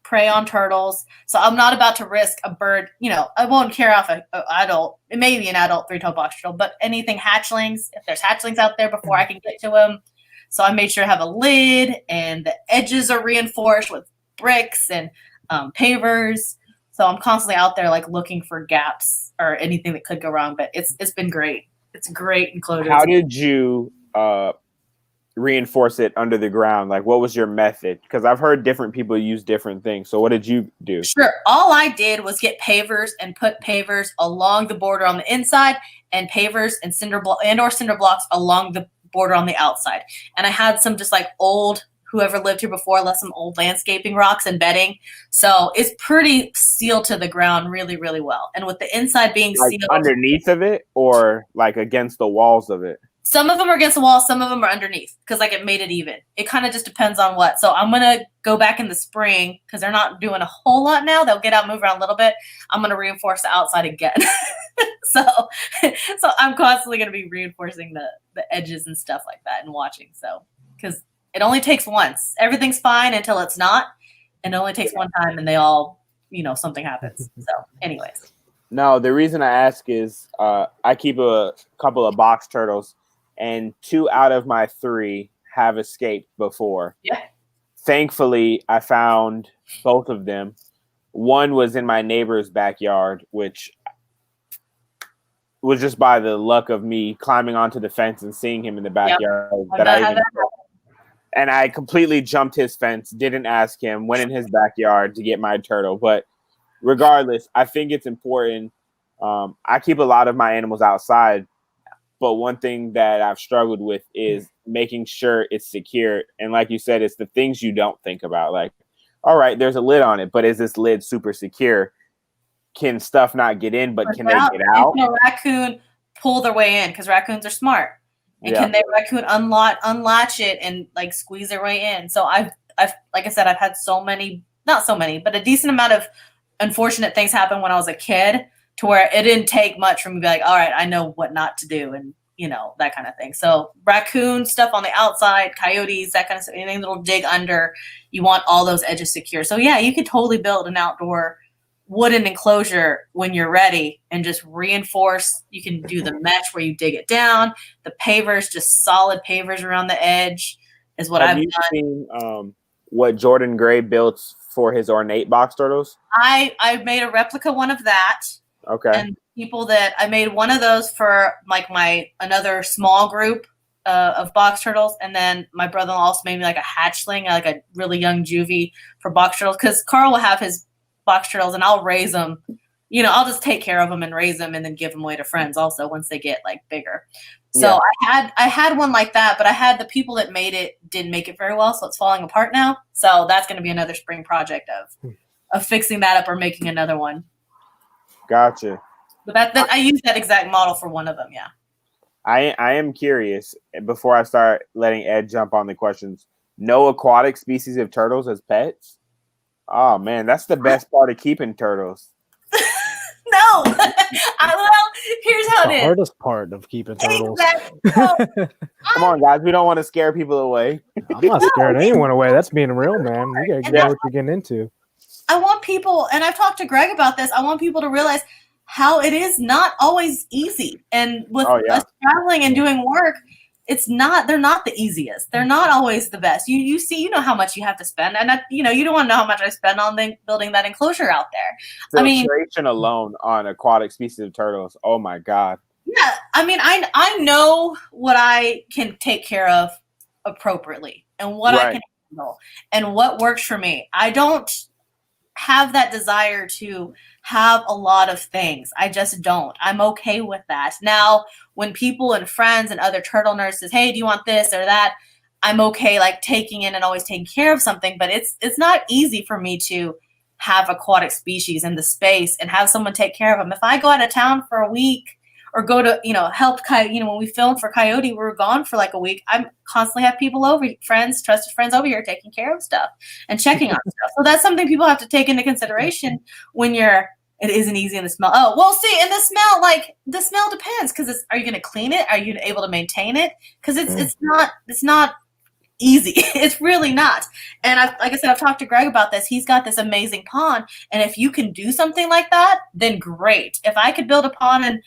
prey on turtles. So I'm not about to risk a bird, I won't care off an adult. It may be an adult 3-toe box turtle, but anything hatchlings, if there's hatchlings out there before I can get to them. So I made sure to have a lid, and the edges are reinforced with bricks and pavers. So I'm constantly out there like looking for gaps or anything that could go wrong, but it's been great. It's a great enclosure. How did you reinforce it under the ground? Like, what was your method? Because I've heard different people use different things. So what did you do? Sure. All I did was get pavers and put pavers along the border on the inside, and pavers and cinder blocks along the border on the outside. And I had some just like old, whoever lived here before left some old landscaping rocks and bedding. So it's pretty sealed to the ground really, really well. And with the inside being like sealed underneath of it, or like against the walls of it? Some of them are against the wall, some of them are underneath because like it made it even. It kind of just depends on what. So I'm gonna go back in the spring because they're not doing a whole lot now. They'll get out, move around a little bit. I'm gonna reinforce the outside again. so I'm constantly gonna be reinforcing the edges and stuff like that and watching. So because it only takes once. Everything's fine until it's not, and it only takes one time, and they all, something happens. So, anyways. No, the reason I ask is I keep a couple of box turtles. And 2 out of my 3 have escaped before. Yeah. Thankfully, I found both of them. One was in my neighbor's backyard, which was just by the luck of me climbing onto the fence and seeing him in the backyard. And I completely jumped his fence, didn't ask him, went in his backyard to get my turtle. But regardless, I think it's important. I keep a lot of my animals outside. But one thing that I've struggled with is making sure it's secure. And like you said, it's the things you don't think about. Like, all right, there's a lid on it, but is this lid super secure? Can stuff not get in, but can they get out? Can a raccoon pull their way in? Because raccoons are smart. And can the raccoon unlatch it and like squeeze their way in? So I've like I said, I've had not so many, but a decent amount of unfortunate things happen when I was a kid, to where it didn't take much for me to be like, all right, I know what not to do, and that kind of thing. So raccoon stuff on the outside, coyotes, that kind of stuff, anything that'll dig under, you want all those edges secure. So yeah, you could totally build an outdoor wooden enclosure when you're ready and just reinforce. You can do the mesh where you dig it down. The pavers, just solid pavers around the edge is what I've done. Have you seen what Jordan Gray built for his ornate box turtles? I made a replica one of that. Okay. And I made one of those for like another small group of box turtles, and then my brother-in-law also made me like a hatchling, like a really young juvie for box turtles, because Carl will have his box turtles and I'll raise them. I'll just take care of them and raise them and then give them away to friends also once they get like bigger. So yeah. I had one like that, but I had the people that made it didn't make it very well, so it's falling apart now. So that's going to be another spring project of fixing that up or making another one. Gotcha. But that I used that exact model for one of them, yeah. I am curious, before I start letting Ed jump on the questions, no aquatic species of turtles as pets? Oh, man, that's the best part of keeping turtles. No. Here's how it is. The hardest part of keeping turtles. Exactly. Come on, guys. We don't want to scare people away. I'm not scaring anyone away. That's being real, man. You gotta know what you're getting into. I want people, and I've talked to Greg about this, I want people to realize how it is not always easy. And with us traveling and doing work, they're not the easiest. They're not always the best. You see, how much you have to spend. And you don't want to know how much I spend on building that enclosure out there. Filtration alone on aquatic species of turtles. Oh my God. Yeah. I know what I can take care of appropriately and what I can handle and what works for me. I don't have that desire to have a lot of things. I just don't. I'm okay with that. Now, when people and friends and other turtle nurses, hey, do you want this or that? I'm okay like taking in and always taking care of something, but it's not easy for me to have aquatic species in the space and have someone take care of them. If I go out of town for a week or go to, help Coyote, when we filmed for Coyote, we were gone for like a week. I constantly have people over, trusted friends over here taking care of stuff and checking on stuff. So that's something people have to take into consideration when it isn't easy in the smell. Oh, well, see, in the smell depends, because are you going to clean it? Are you able to maintain it? Because it's not easy. It's really not. And like I said, I've talked to Greg about this. He's got this amazing pond. And if you can do something like that, then great. If I could build a pond and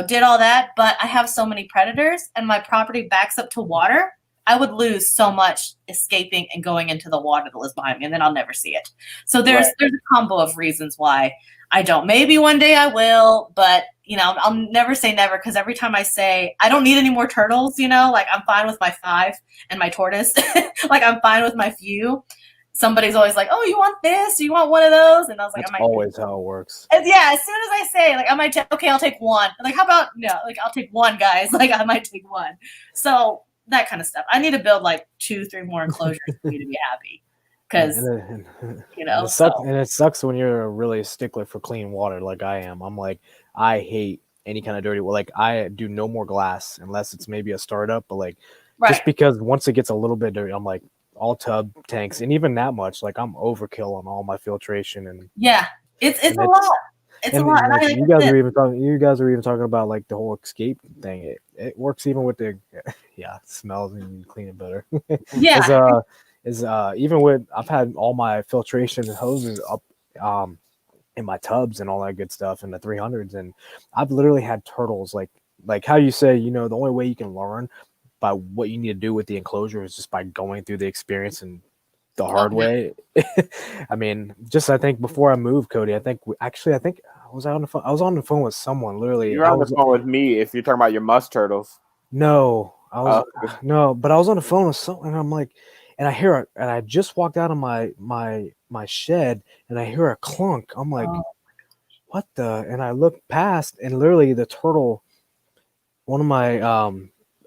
did all that, but I have so many predators and my property backs up to water, I would lose so much escaping and going into the water that lives behind me, and then I'll never see it. So there's a combo of reasons why I don't. Maybe one day I will, but I'll never say never, because every time I say I don't need any more turtles, like I'm fine with my 5 and my tortoise, like I'm fine with my few. Somebody's always like, oh, you want this? You want one of those? And I was like, that's always how it works. Yeah, as soon as I say, like, I'll take one. Like, how about, no, like, I'll take one, guys. Like, I might take one. So that kind of stuff. I need to build like 2-3 more enclosures for me to be happy. Because, it sucks when you're a really stickler for clean water like I am. I'm like, I hate any kind of dirty. Well, like I do no more glass unless it's maybe a startup, but like Right. just because once it gets a little bit dirty, I'm like all tub tanks, and even that much, like I'm overkill on all my filtration and yeah, it's a lot. It's a lot. And like, I you guys are even talking about like the whole escape thing. It works even with the it smells and you clean it better. Yeah. Even with I've had all my filtration hoses up in my tubs and all that good stuff in the 300s, and I've literally had turtles like how you say, the only way you can learn by what you need to do with the enclosure is just by going through the experience and the hard way. I mean, I think before I moved, Cody, I think I was on the phone. I was on the phone with someone. Literally, You're on the phone with me if you're talking about your musk turtles. No, I was but I was on the phone with someone, and I'm like, and I hear it, and I just walked out of my shed, and I hear a clunk. I'm like, what the? And I look past, and literally the turtle, one of my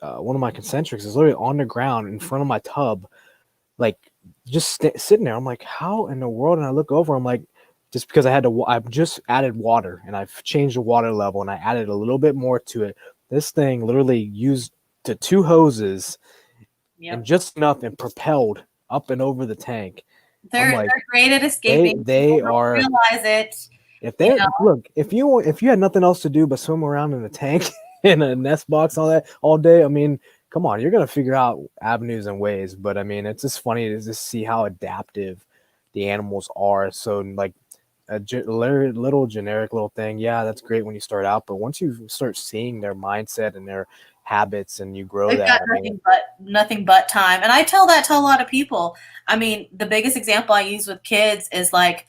concentrics is literally on the ground in front of my tub, like just sitting there. I'm like, how in the world? And I look over, I'm like, just because I've just added water and I've changed the water level and I added a little bit more to it. This thing literally used to 2 hoses and just enough and propelled up and over the tank. They're great at escaping. They are realize it. If look, if you had nothing else to do but swim around in a tank in a nest box all day, I mean, come on, you're gonna figure out avenues and ways. But I mean, it's just funny to just see how adaptive the animals are. So like a little generic little thing, yeah, that's great when you start out. But once you start seeing their mindset and their habits and you grow They've got nothing but time. And I tell that to a lot of people. I mean, the biggest example I use with kids is like,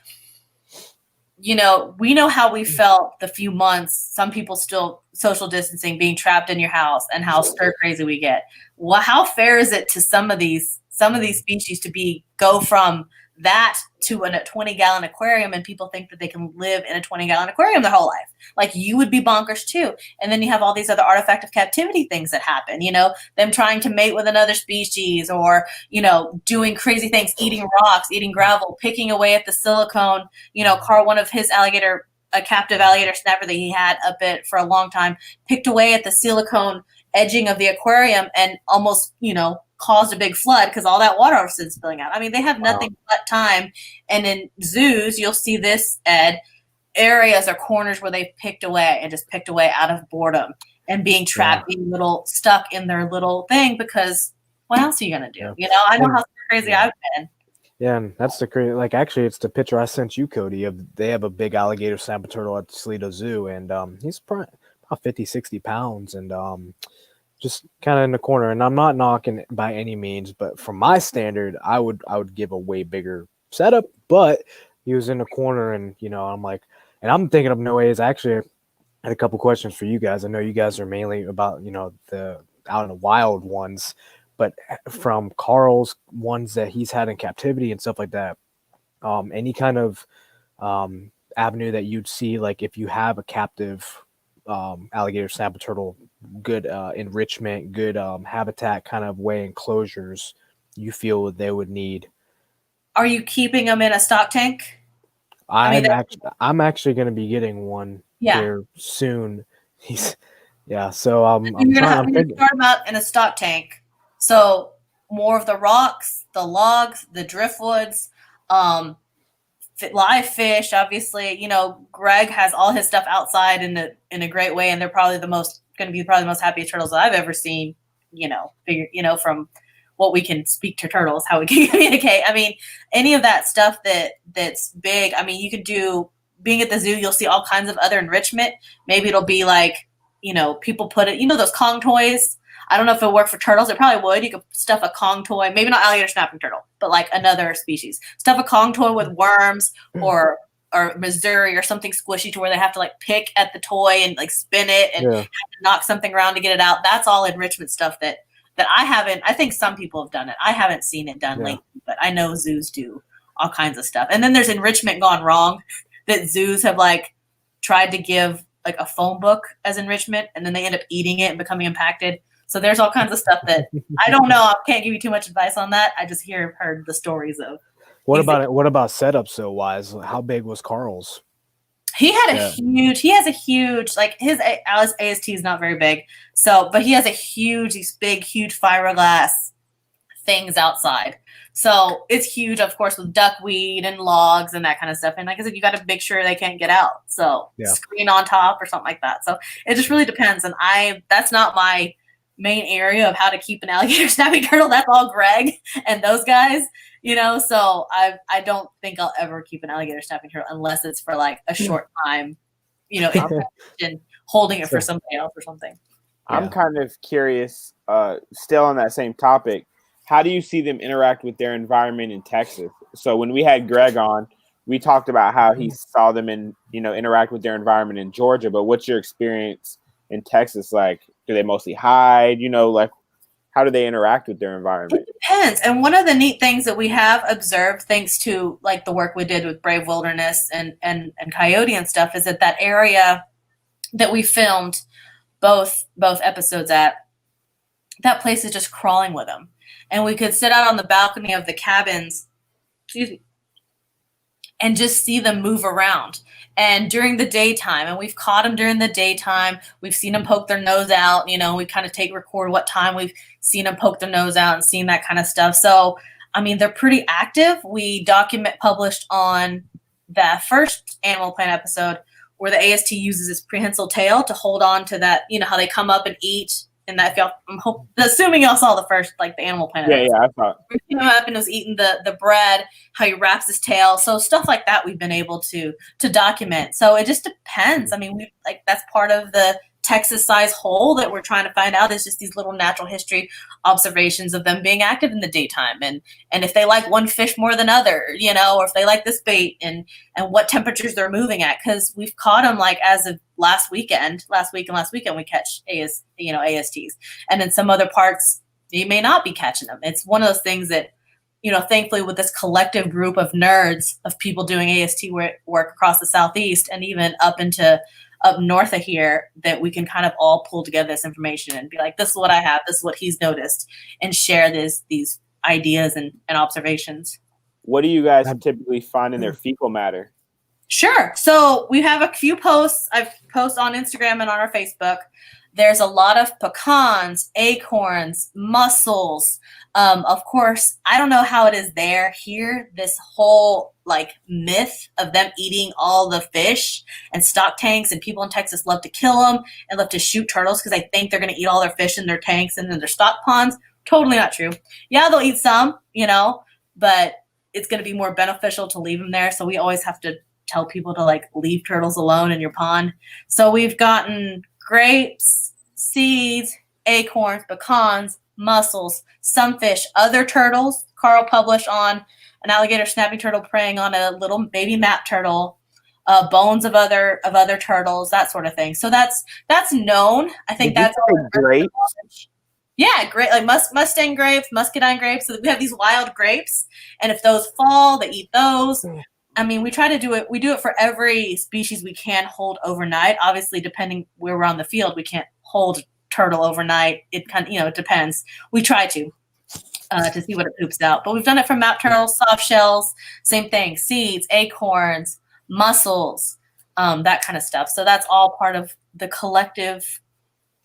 we know how we felt the few months, some people still social distancing, being trapped in your house, and how stir crazy we get. Well, how fair is it to some of these species to go from that to a 20-gallon aquarium, and people think that they can live in a 20-gallon aquarium their whole life? Like, you would be bonkers too. And then you have all these other artifact of captivity things that happen, them trying to mate with another species, or, doing crazy things, eating rocks, eating gravel, picking away at the silicone. Carl, one of his a captive alligator snapper that he had up it for a long time, picked away at the silicone edging of the aquarium and almost, caused a big flood because all that water was spilling out. I mean, they have nothing but time. And in zoos, you'll see this, Ed, areas or corners where they've picked away out of boredom and being trapped, being stuck in their little thing, because what else are you going to do? I know how crazy I've been. Yeah, and that's the crazy. Like, actually, it's the picture I sent you, Cody. They have a big alligator snapper turtle at the Toledo Zoo, and he's probably about 50, 60 pounds, and just kind of in the corner. And I'm not knocking by any means, but from my standard, I would give a way bigger setup. But he was in the corner, and I'm like, and I'm thinking of no ways. Actually, I had a couple questions for you guys. I know you guys are mainly about the out in the wild ones. But from Carl's ones that he's had in captivity and stuff like that, any kind of avenue that you'd see, like if you have a captive alligator snapper turtle, good enrichment, good habitat kind of way enclosures, you feel they would need? Are you keeping them in a stock tank? I'm actually going to be getting one here soon. So I'm trying to start them out in a stock tank. So more of the rocks, the logs, the driftwoods, live fish. Obviously, Greg has all his stuff outside in a great way, and they're probably the most happiest turtles that I've ever seen. From what we can speak to turtles, how we can communicate. I mean, any of that stuff that's big. I mean, you could do. Being at the zoo, you'll see all kinds of other enrichment. Maybe it'll be like, people put it. Those Kong toys. I don't know if it'll work for turtles. It probably would. You could stuff a Kong toy, maybe not alligator snapping turtle, but like another species. Stuff a Kong toy with worms or Missouri or something squishy to where they have to like pick at the toy and like spin it and have to knock something around to get it out. That's all enrichment stuff that I haven't. I think some people have done it. I haven't seen it done lately, but I know zoos do all kinds of stuff. And then there's enrichment gone wrong that zoos have like tried to give like a phone book as enrichment, and then they end up eating it and becoming impacted. So there's all kinds of stuff that I don't know. I can't give you too much advice on that. I just heard the stories of. What about setup wise? How big was Carl's? He has a huge, like his AST is not very big. So, but he has these big, huge fiberglass things outside. So it's huge, of course, with duckweed and logs and that kind of stuff. And like I said, you got to make sure they can't get out. So screen on top or something like that. So it just really depends. And that's not my main area of how to keep an alligator snapping turtle. That's all Greg and those guys, so I don't think I'll ever keep an alligator snapping turtle unless it's for like a short time, and holding it for somebody else or something. I'm kind of curious, still on that same topic. How do you see them interact with their environment in Texas? So when we had Greg on, we talked about how he saw them interact with their environment in Georgia, but what's your experience in Texas? Like, do they mostly hide? Like, how do they interact with their environment? It depends. And one of the neat things that we have observed, thanks to like the work we did with Brave Wilderness and Coyote and stuff, is that area that we filmed both episodes at, that place is just crawling with them. And we could sit out on the balcony of the cabins, and just see them move around. And during the daytime, and we've caught them during the daytime, we've seen them poke their nose out, we kind of record what time we've seen them poke their nose out and seen that kind of stuff. So, I mean, they're pretty active. We published on that first Animal Planet episode where the AST uses its prehensile tail to hold on to that, how they come up and eat. And that, assuming y'all saw the first, like the Animal Planet. Yeah, I thought. He came up and was eating the bread, how he wraps his tail. So stuff like that we've been able to document. So it just depends. I mean, that's part of the Texas size whole that we're trying to find out is just these little natural history observations of them being active in the daytime. And if they like one fish more than other, or if they like this bait and what temperatures they're moving at. Cause we've caught them like as of last week and last weekend, we catch ASTs. And in some other parts, you may not be catching them. It's one of those things that, thankfully with this collective group of nerds of people doing AST work across the Southeast and even up north of here, that we can kind of all pull together this information and be like, this is what I have, this is what he's noticed, and share these ideas and observations. What do you guys typically find in their fecal matter? Sure. So we have a few posts. I've posted on Instagram and on our Facebook. There's a lot of pecans, acorns, mussels. Of course, I don't know how it is here. This whole like myth of them eating all the fish and stock tanks, and people in Texas love to kill them and love to shoot turtles because they think they're going to eat all their fish in their tanks and in their stock ponds. Totally not true. Yeah, they'll eat some, but it's going to be more beneficial to leave them there. So we always have to tell people to like leave turtles alone in your pond. So we've gotten grapes, seeds, acorns, pecans, mussels, some fish, other turtles. Carl published on an alligator snapping turtle preying on a little baby map turtle, bones of other turtles, that sort of thing. So that's known. I think that's great. Yeah, great, like Mustang grapes, muscadine grapes. So we have these wild grapes, and if those fall, they eat those. I mean, we try to do it. We do it for every species we can hold overnight. Obviously, depending where we're on the field, we can't hold turtle overnight. It kind of, it depends. We try to see what it poops out. But we've done it for map turtles, soft shells, same thing, seeds, acorns, mussels, that kind of stuff. So that's all part of the collective.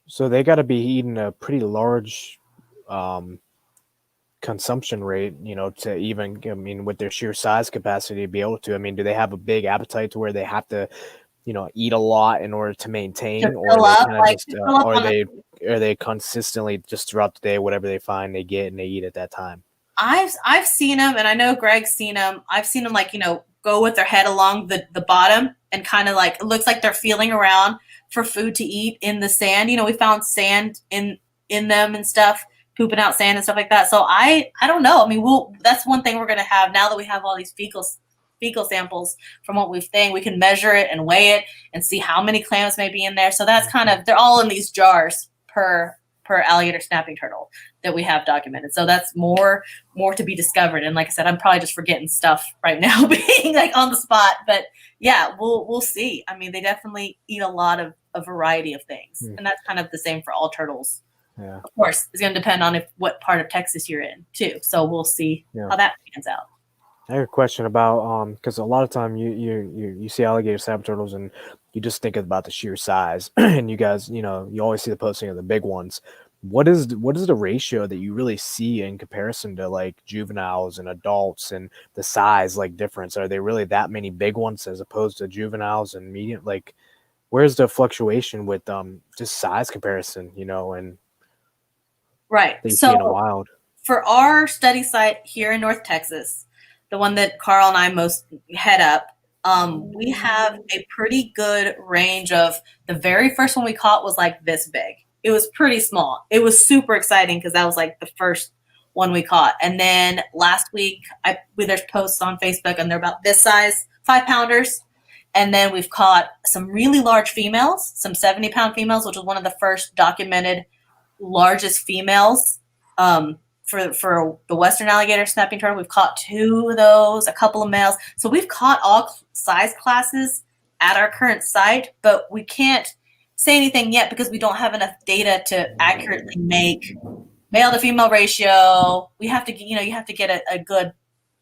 So they got to be eating a pretty large consumption rate, to even, with their sheer size capacity to be able to. I mean, do they have a big appetite to where they have to, eat a lot in order to maintain, are they consistently just throughout the day, whatever they find, they get and they eat at that time? I've seen them, and I know Greg's seen them. I've seen them go with their head along the bottom and kind of like, it looks like they're feeling around for food to eat in the sand. We found sand in them and stuff, pooping out sand and stuff like that. So I don't know. I mean, that's one thing we're going to have now that we have all these fecal samples from what we've seen. We can measure it and weigh it and see how many clams may be in there. So that's they're all in these jars per alligator snapping turtle that we have documented. So that's more to be discovered. And like I said, I'm probably just forgetting stuff right now, being like on the spot. But yeah, we'll see. I mean, they definitely eat a lot of a variety of things, and that's kind of the same for all turtles. Yeah. Of course, it's going to depend on what part of Texas you're in too. So we'll see how that pans out. I have a question about because a lot of time you see alligator snapping turtles and you just think about the sheer size, and you guys, you always see the posting of the big ones. What is the ratio that you really see in comparison to like juveniles and adults and the size like difference? Are they really that many big ones as opposed to juveniles and medium? Like, where's the fluctuation with just size comparison, and Right. that you see in the So wild? for our study site here in North Texas, the one that Carl and I most head up, we have a pretty good range of the very first one we caught was like this big. It was pretty small. It was super exciting because that was like the first one we caught. And then last week, there's posts on Facebook and they're about this size, 5-pounders. And then we've caught some really large females, some 70-pound females, which was one of the first documented largest females for the Western alligator snapping turtle. We've caught 2 of those, a couple of males. So we've caught all size classes at our current site, but we can't say anything yet because we don't have enough data to accurately make male to female ratio. We have to, you have to get a good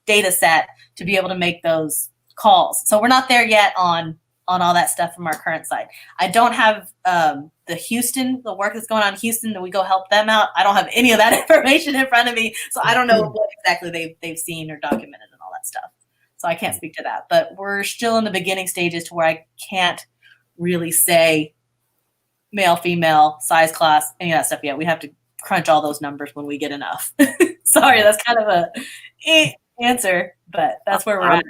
data set to be able to make those calls. So we're not there yet on all that stuff from our current site. I don't have the work that's going on in Houston, that we go help them out. I don't have any of that information in front of me, so I don't know what exactly they've seen or documented and all that stuff. So I can't speak to that. But we're still in the beginning stages to where I can't really say male, female, size class, any of that stuff yet. We have to crunch all those numbers when we get enough. Sorry, that's kind of a answer, but that's where we're at.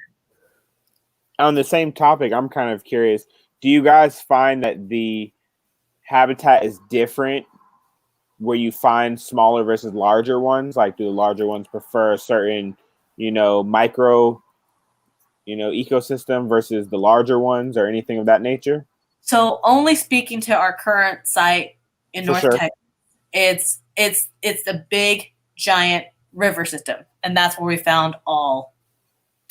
On the same topic, I'm kind of curious. Do you guys find that the habitat is different where you find smaller versus larger ones? Like, do the larger ones prefer a certain, micro, ecosystem versus the larger ones or anything of that nature? So only speaking to our current site in North sure. Texas, it's a big, giant river system. And that's where we found all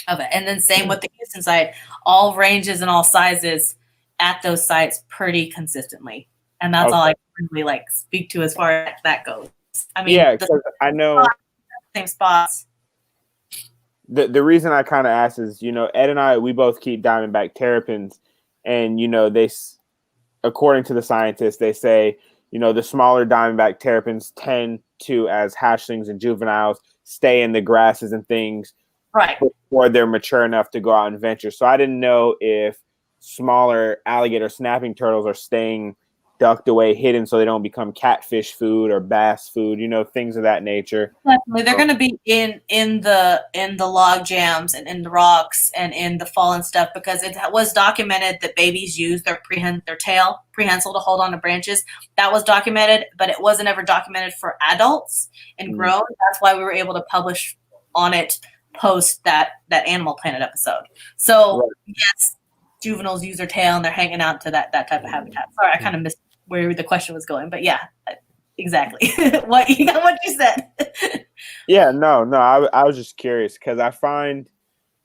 of it. And then same with the Houston site, all ranges and all sizes at those sites pretty consistently. And that's all I can really speak to as far as that goes. I mean, yeah, because I know same spots. The reason I kind of asked is, Ed and I, we both keep diamondback terrapins, and they, according to the scientists, they say, the smaller diamondback terrapins tend to, as hatchlings and juveniles, stay in the grasses and things right before they're mature enough to go out and venture. So I didn't know if smaller alligator snapping turtles are staying ducked away, hidden, so they don't become catfish food or bass food, things of that nature. Definitely, they're going to be in the log jams and in the rocks and in the fallen stuff, because it was documented that babies use their tail prehensile to hold on to branches. That was documented, but it wasn't ever documented for adults and grown. That's why we were able to publish on it post that Animal Planet episode. So yes, juveniles use their tail and they're hanging out to that type of habitat. Sorry, I kind of missed where the question was going, but yeah, exactly what you said. Yeah, no, I was just curious because I find,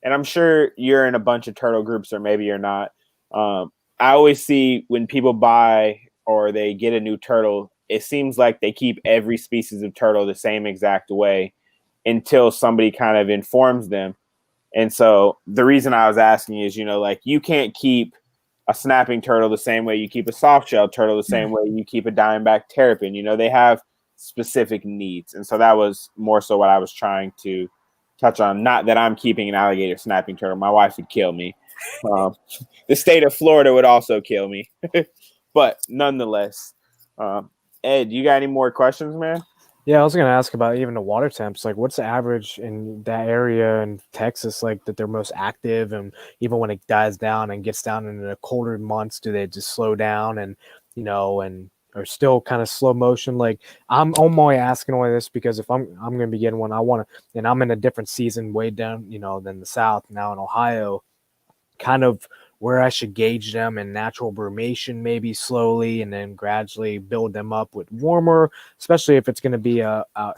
and I'm sure you're in a bunch of turtle groups or maybe you're not. I always see when people buy or they get a new turtle, it seems like they keep every species of turtle the same exact way until somebody kind of informs them. And so the reason I was asking is, you can't keep a snapping turtle the same way you keep a soft-shelled turtle, the same way you keep a diamondback terrapin. They have specific needs. And so that was more so what I was trying to touch on. Not that I'm keeping an alligator snapping turtle. My wife would kill me. The state of Florida would also kill me. But nonetheless, Ed, you got any more questions, man? Yeah, I was going to ask about even the water temps. Like, what's the average in that area in Texas, like, that they're most active? And even when it dies down and gets down into the colder months, do they just slow down and, and are still kind of slow motion? Like, I'm only asking all this because if I'm going to be getting one, I want to, and I'm in a different season way down, than the South now in Ohio, kind of where I should gauge them in natural brumation, maybe slowly, and then gradually build them up with warmer, especially if it's going to be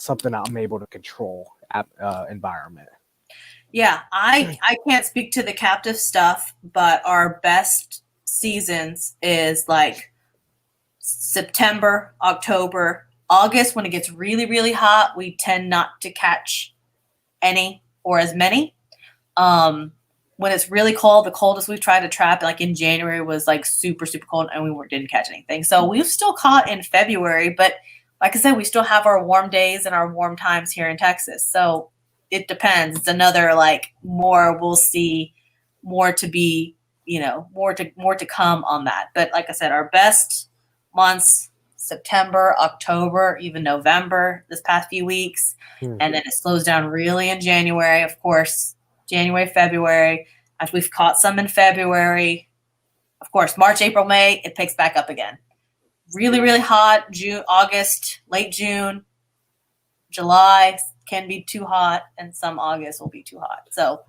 something I'm able to control environment. Yeah, I can't speak to the captive stuff, but our best seasons is like September, October, August. When it gets really, really hot, we tend not to catch any or as many. When it's really cold, the coldest we've tried to trap like in January was like super, super cold, and we didn't catch anything. So we've still caught in February, but like I said, we still have our warm days and our warm times here in Texas. So it depends. It's another like more we'll see, more to be, more to come on that. But like I said, our best months, September, October, even November this past few weeks. And then it slows down really in January, of course, January, February. As we've caught some in February, of course, March, April, May, it picks back up again. Really, really hot, June, August, late June, July can be too hot, and some August will be too hot. So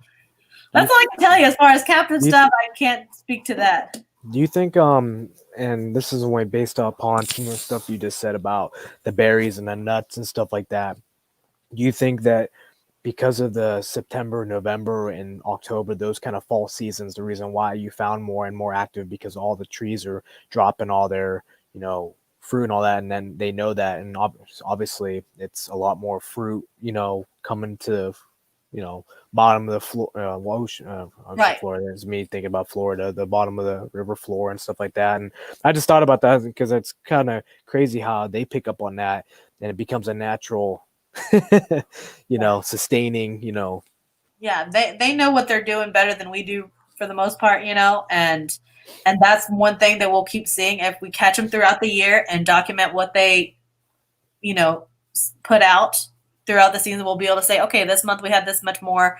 that's all I can tell you as far as captive stuff. I can't speak to that. Do you think, and this is only based upon some of the stuff you just said about the berries and the nuts and stuff like that, do you think that because of the September, November, and October, those kind of fall seasons, the reason why you found more and more active, because all the trees are dropping all their, fruit and all that, and then they know that, and obviously it's a lot more fruit, coming to, bottom of the floor, ocean Right. Florida. It's me thinking about Florida, the bottom of the river floor and stuff like that. And I just thought about that because it's kind of crazy how they pick up on that, and it becomes a natural, sustaining, Yeah, they know what they're doing better than we do for the most part, and that's one thing that we'll keep seeing if we catch them throughout the year and document what they, put out throughout the season. We'll be able to say, okay, this month we had this much more,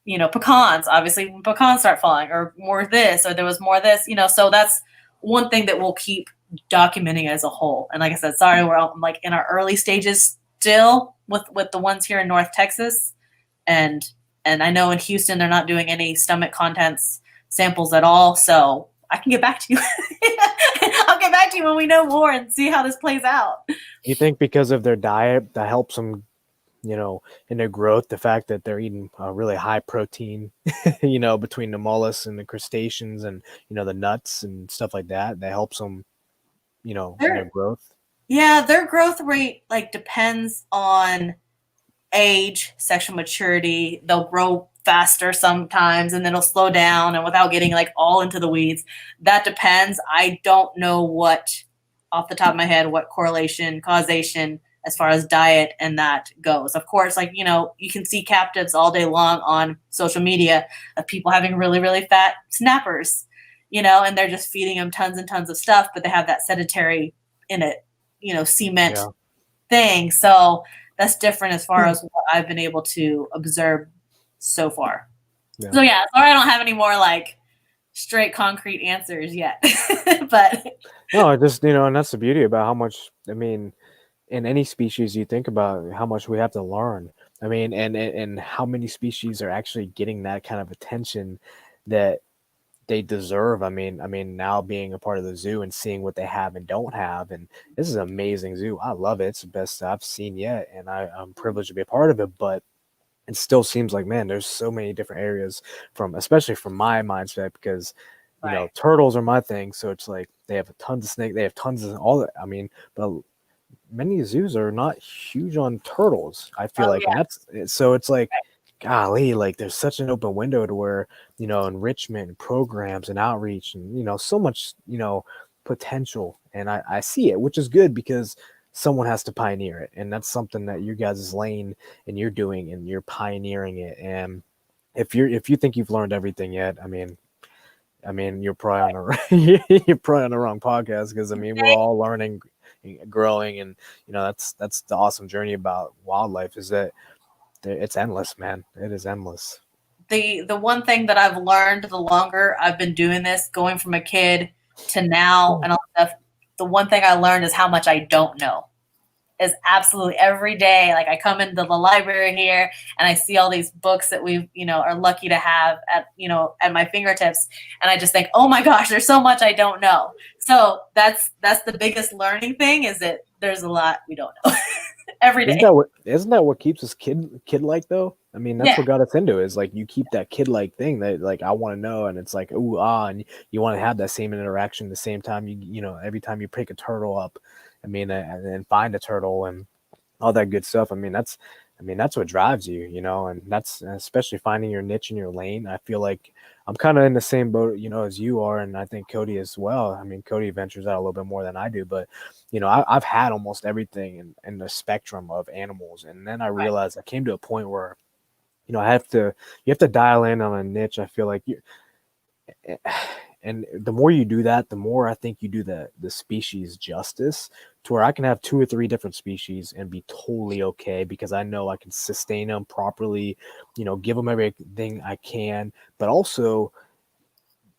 pecans. Obviously, when pecans start falling, or more of this, or there was more of this, so that's one thing that we'll keep documenting as a whole. And like I said, sorry, we're like in our early stages still with the ones here in North Texas, and I know in Houston they're not doing any stomach contents samples at all. So I can get back to you. I'll get back to you when we know more and see how this plays out. You think because of their diet that helps them, in their growth, the fact that they're eating really high protein, between the mollusks and the crustaceans and, the nuts and stuff like that, that helps them, in their growth? Yeah, their growth rate like depends on age, sexual maturity. They'll grow faster sometimes, and then it'll slow down, and without getting like all into the weeds, that depends. I don't know what, off the top of my head, what correlation, causation as far as diet and that goes. Of course, like, you can see captives all day long on social media of people having really, really fat snappers, and they're just feeding them tons and tons of stuff, but they have that sedentary in it, cement thing. So that's different as far as what I've been able to observe so far. Yeah. So yeah, sorry I don't have any more like straight concrete answers yet. But no, just, and that's the beauty about how much, in any species you think about how much we have to learn. And how many species are actually getting that kind of attention that they deserve. Now being a part of the zoo and seeing what they have and don't have, and this is an amazing zoo. I love it. It's the best I've seen yet, and I'm privileged to be a part of it. But it still seems like, man, there's so many different areas especially from my mindset, because turtles are my thing. So it's like they have tons of snakes, they have tons of all that. But many zoos are not huge on turtles. I feel so it's like, golly, like there's such an open window to where, enrichment and programs and outreach and, so much, potential. And I see it, which is good because someone has to pioneer it. And that's something that you guys' lane and you're doing, and you're pioneering it. And if you think you've learned everything yet, you're probably on the wrong podcast, because we're all learning, growing, and that's the awesome journey about wildlife, is that it's endless, man. It is endless. The one thing that I've learned the longer I've been doing this, going from a kid to now and all that stuff, the one thing I learned is how much I don't know. Is absolutely every day. Like I come into the library here and I see all these books that we've, are lucky to have at my fingertips. And I just think, oh my gosh, there's so much I don't know. So that's the biggest learning thing, is that there's a lot we don't know every day. Isn't that what keeps us kid-like though? That's what got us into it, is like you keep that kid-like thing that like I want to know, and it's like ooh and you want to have that same interaction at the same time. Every time you pick a turtle up, and find a turtle and all that good stuff. I mean, that's what drives you, you know, and that's especially finding your niche in your lane. I feel like I'm kind of in the same boat, you know, as you are. And I think Cody as well. I mean, Cody ventures out a little bit more than I do, but you know, I've had almost everything in the spectrum of animals. And then I Right. realized I came to a point where, you know, you have to dial in on a niche. I feel like and the more you do that, the more I think you do the species justice, to where I can have 2 or 3 different species and be totally okay, because I know I can sustain them properly, you know, give them everything I can, but also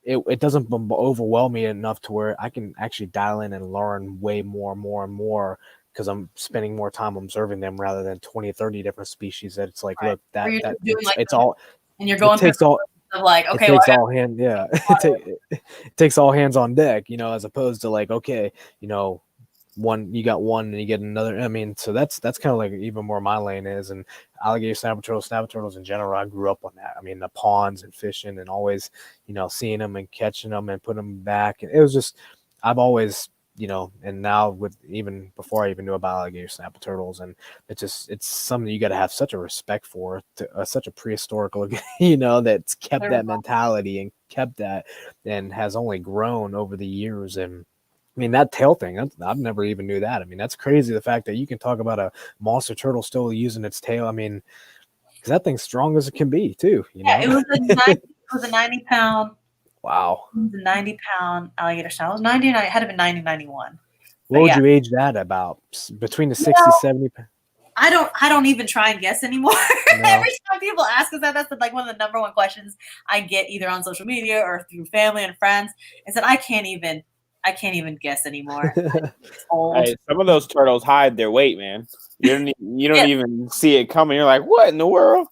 it doesn't overwhelm me enough to where I can actually dial in and learn way more and more and more, because I'm spending more time observing them rather than 20, 30 different species that it's like, Right. look, Or you're that just doing like it's all, and you're it going through takes all, of like, it okay, well, takes I got all hand, yeah. It takes all hands on deck, you know, as opposed to like, okay, you know, you got one and you get another. I mean, so that's kind of like even more my lane is. And alligator, snapper turtles in general, I grew up on that. I mean, the ponds and fishing and always, you know, seeing them and catching them and putting them back. And it was just, I've always, you know, and now with even before I even knew about alligator, snapper turtles, and it's something you got to have such a respect for, such a prehistoric look, you know, that's kept that mentality and kept that, and has only grown over the years. And I mean, that tail thing, I've never even knew that. I mean, that's crazy. The fact that you can talk about a monster turtle still using its tail. I mean, because that thing's strong as it can be too, you know? it was a 90-pound. Wow. It was a 90-pound alligator snapper. It was 90, it had to be 90-91. What would you age that about? Between the 60, 70? I don't even try and guess anymore. No. Every time people ask us that's like one of the number one questions I get either on social media or through family and friends. Is that I can't even guess anymore. It's old. Hey, some of those turtles hide their weight, man. You don't even see it coming. You're like, what in the world?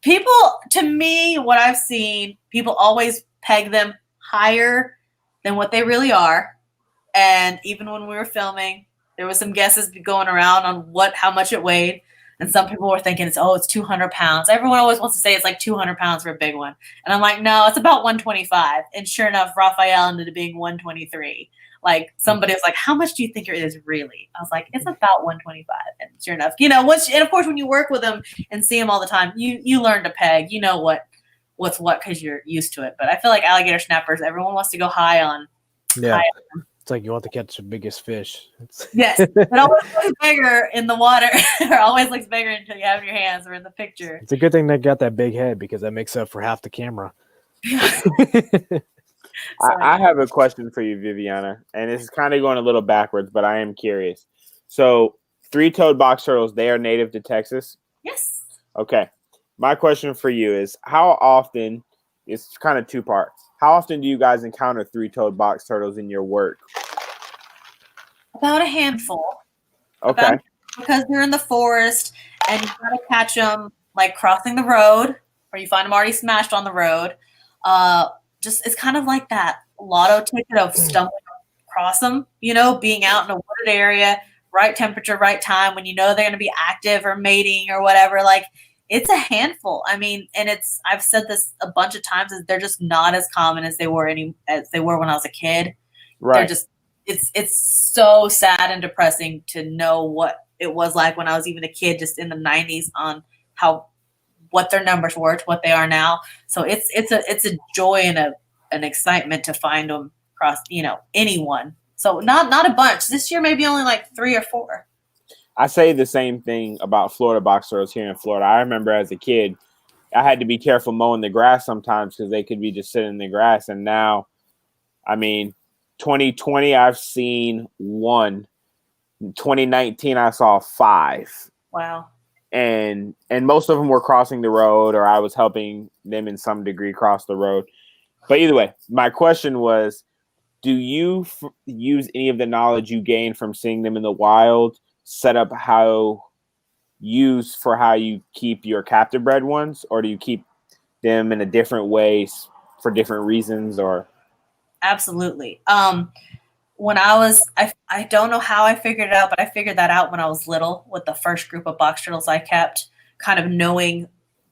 People, to me, what I've seen, people always peg them higher than what they really are. And even when we were filming, there was some guesses going around on how much it weighed. And some people were thinking it's 200 pounds. Everyone always wants to say it's like 200 pounds for a big one. And I'm like, no, it's about 125. And sure enough, Raphael ended up being 123. Like somebody was like, how much do you think it is really? I was like, it's about 125. And sure enough, you know, and of course, when you work with them and see them all the time, you learn to peg, you know what's what, because you're used to it. But I feel like alligator snappers, everyone wants to go high on. Yeah. It's like you want to catch the biggest fish. Yes. It always looks bigger in the water. It always looks bigger until you have it in your hands or in the picture. It's a good thing they got that big head, because that makes up for half the camera. I have a question for you, Viviana, and this is kind of going a little backwards, but I am curious. So, three-toed box turtles, they are native to Texas? Yes. Okay. My question for you is, how often, it's kind of 2 parts, how often do you guys encounter three-toed box turtles in your work? About a handful. Okay. Because they're in the forest and you gotta catch them like crossing the road, or you find them already smashed on the road. It's kind of like that lotto ticket of stumbling across them, you know, being out in a wooded area, right temperature, right time, when you know they're going to be active or mating or whatever. Like, it's a handful. I mean, and I've said this a bunch of times, is they're just not as common as they were when I was a kid. Right. They're just, it's so sad and depressing to know what it was like when I was even a kid, just in the 90s, on what their numbers were to what they are now. So it's a joy and an excitement to find them across, you know, anyone. So not a bunch. This year maybe only like 3 or 4. I say the same thing about Florida box turtles here in Florida. I remember as a kid, I had to be careful mowing the grass sometimes because they could be just sitting in the grass. And now, I mean, 2020, I've seen 1. In 2019, I saw 5. Wow. And most of them were crossing the road, or I was helping them in some degree cross the road. But either way, my question was, do you use any of the knowledge you gain from seeing them in the wild, set up how you keep your captive bred ones, or do you keep them in a different way for different reasons? Or Absolutely. When I don't know how I figured it out, but I figured that out when I was little with the first group of box turtles I kept, kind of knowing,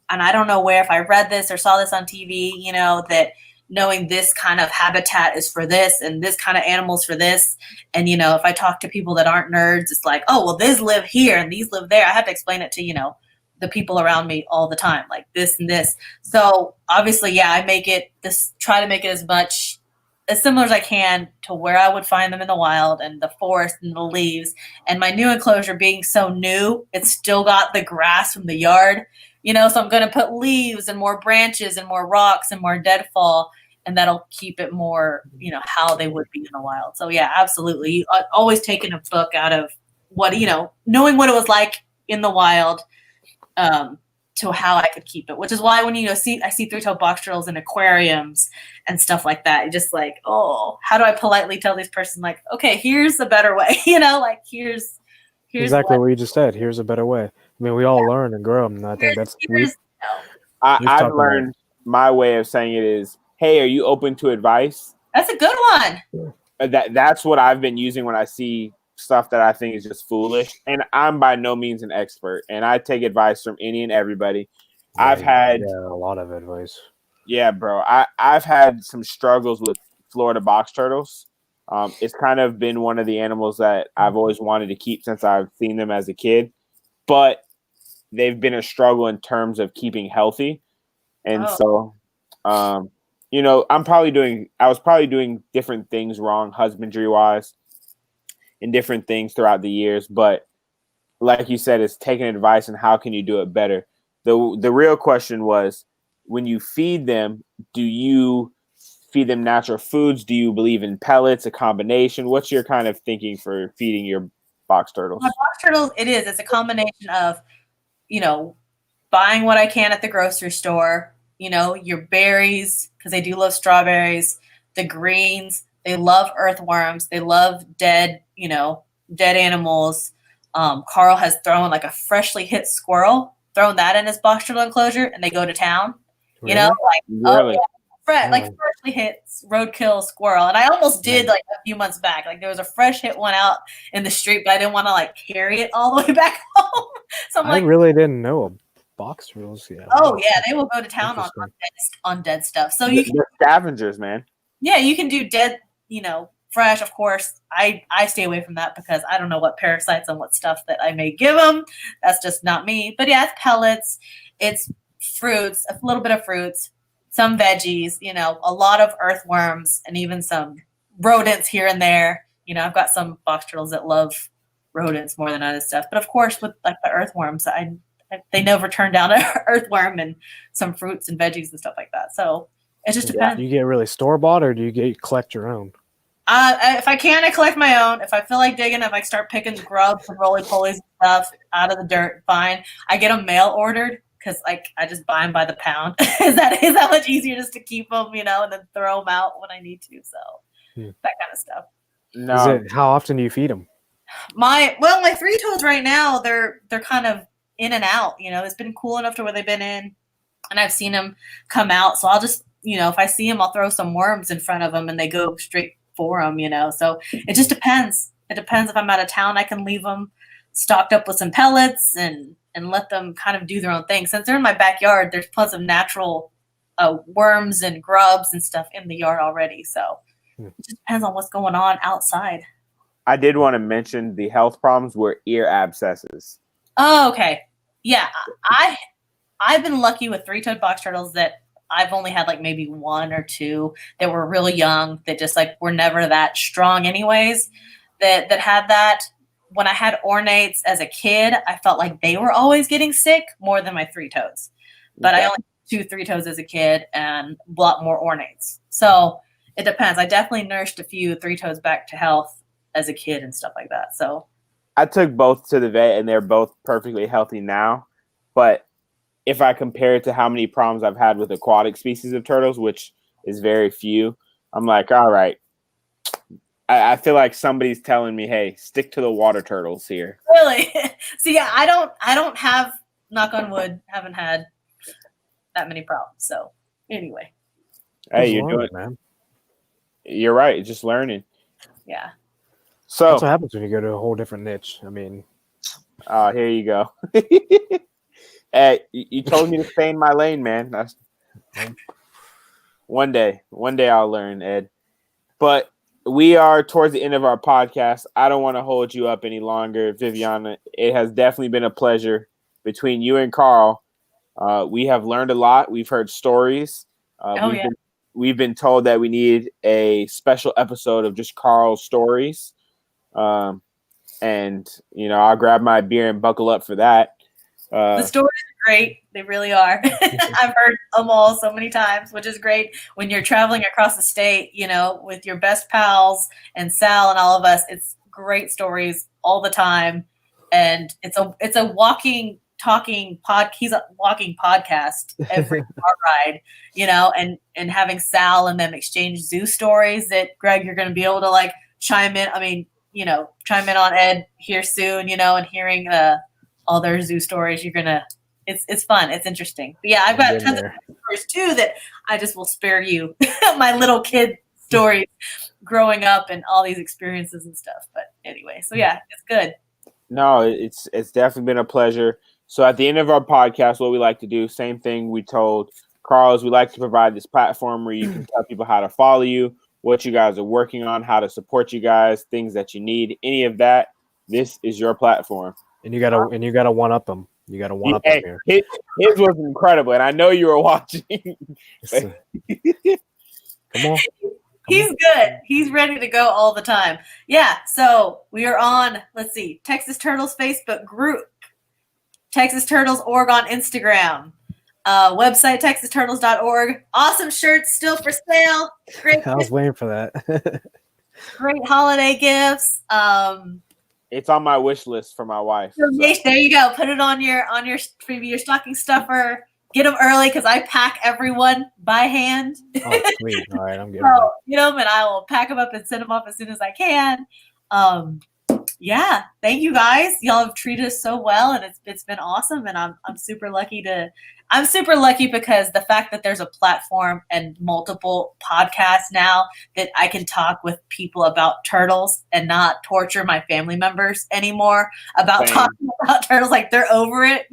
and I don't know where, if I read this or saw this on TV, you know, that knowing this kind of habitat is for this and this kind of animals for this. And, you know, if I talk to people that aren't nerds, it's like, oh, well, these live here and these live there. I have to explain it to, you know, the people around me all the time, like this and this. So obviously, yeah, I try to make it as similar as I can to where I would find them in the wild and the forest and the leaves. And my new enclosure being so new, it's still got the grass from the yard, so I'm going to put leaves and more branches and more rocks and more deadfall, and that'll keep it more, how they would be in the wild. So yeah, absolutely. Always taking a book out of what, knowing what it was like in the wild, to how I could keep it, which is why when I see three-toed box turtles in aquariums and stuff like that, you're just like, oh, how do I politely tell this person, like, okay, here's a better way, like here's exactly what you just said. Here's a better way. I mean, we all learn and grow, and I think that's I've learned my way of saying it is, hey, are you open to advice? That's a good one. That's what I've been using when I see stuff that I think is just foolish. And I'm by no means an expert, and I take advice from any and everybody. Yeah, I've had a lot of advice. Yeah, bro. I've had some struggles with Florida box turtles. It's kind of been one of the animals that I've always wanted to keep since I've seen them as a kid, but they've been a struggle in terms of keeping healthy. And so, I was probably doing different things wrong, husbandry wise, and different things throughout the years. But like you said, it's taking advice and how can you do it better? The real question was, when you feed them, do you feed them natural foods? Do you believe in pellets, a combination? What's your kind of thinking for feeding your box turtles? My box turtles, it's a combination of, buying what I can at the grocery store, your berries, because they do love strawberries, the greens, they love earthworms, they love dead animals. Carl has thrown like a freshly hit squirrel, thrown that in his box turtle enclosure, and they go to town. Really? Like freshly hit roadkill squirrel. And I almost did like a few months back. Like there was a fresh hit one out in the street, but I didn't want to like carry it all the way back home. So I really didn't know box turtles. Yeah. Oh yeah, they will go to town on dead stuff. So they're scavengers, man. Yeah, you can do dead, fresh. Of course, I stay away from that because I don't know what parasites and what stuff that I may give them. That's just not me. But yeah, it's pellets, it's fruits, a little bit of fruits, some veggies, a lot of earthworms, and even some rodents here and there. I've got some box turtles that love rodents more than other stuff. But of course, with like the earthworms, they never turn down an earthworm and some fruits and veggies and stuff like that. So it just depends. Do you get really store-bought or do you collect your own? If I can, I collect my own. If I feel like digging, if I start picking grubs and roly-polies and stuff out of the dirt, fine. I get them mail ordered because I just buy them by the pound. is that much easier just to keep them, and then throw them out when I need to. So that kind of stuff. No. How often do you feed them? My three-toads right now, they're kind of in and out. It's been cool enough to where they've been in, and I've seen them come out. So I'll just, if I see them, I'll throw some worms in front of them, and they go straight for them. So it just depends. It depends. If I'm out of town, I can leave them stocked up with some pellets and let them kind of do their own thing. Since they're in my backyard, there's plenty of natural worms and grubs and stuff in the yard already. So it just depends on what's going on outside. I did want to mention the health problems were ear abscesses. Oh, okay. Yeah, I've been lucky with three-toed box turtles that I've only had like maybe one or two that were really young that just like were never that strong anyways that had that. When I had ornates as a kid, I felt like they were always getting sick more than my three-toads. But I only had 2 three-toads as a kid and a lot more ornates. So it depends. I definitely nursed a few three-toads back to health as a kid and stuff like that. So I took both to the vet and they're both perfectly healthy now. But if I compare it to how many problems I've had with aquatic species of turtles, which is very few, I'm like, all right. I feel like somebody's telling me, hey, stick to the water turtles here. Really? So yeah, I don't have, knock on wood, haven't had that many problems. So anyway. Hey, you're doing it, man. You're right. Just learning. Yeah. So that's what happens when you go to a whole different niche. I mean, here you go. Hey, you told me to stay in my lane, man. One day I'll learn, Ed. But we are towards the end of our podcast. I don't want to hold you up any longer, Viviana. It has definitely been a pleasure between you and Carl, we have learned a lot. We've heard stories. We've been told that we need a special episode of just Carl's stories. And I'll grab my beer and buckle up for that. The stories are great. They really are. I've heard them all so many times, which is great when you're traveling across the state, with your best pals and Sal and all of us. It's great stories all the time. And it's a walking, talking he's a walking podcast every car ride, and having Sal and them exchange zoo stories that, Greg, you're going to be able to like chime in. I mean, chime in on Ed here soon, and hearing all their zoo stories. It's fun. It's interesting. But yeah, I've got tons of stories too that I just will spare you. My little kid stories growing up and all these experiences and stuff. But anyway, so yeah, it's good. No, it's definitely been a pleasure. So at the end of our podcast, what we like to do, same thing we told Carl, is we like to provide this platform where you can tell people how to follow you, what you guys are working on, how to support you guys, things that you need, any of that. This is your platform. And you gotta one up them. You gotta one up them here. His was incredible, and I know you were watching. Come on. He's good. He's ready to go all the time. Yeah. So we are on, let's see, Texas Turtles Facebook group, Texas Turtles org on Instagram, website texasturtles.org. Awesome shirts still for sale. Great. I was waiting for that. Great holiday gifts. It's on my wish list for my wife. So. There you go. Put it on your stocking stuffer. Get them early because I pack everyone by hand. Oh, sweet. All right, I'm getting so, and I will pack them up and send them off as soon as I can. Yeah, thank you guys. Y'all have treated us so well, and it's been awesome. And I'm super lucky because the fact that there's a platform and multiple podcasts now that I can talk with people about turtles and not torture my family members anymore about talking about turtles. Like they're over it,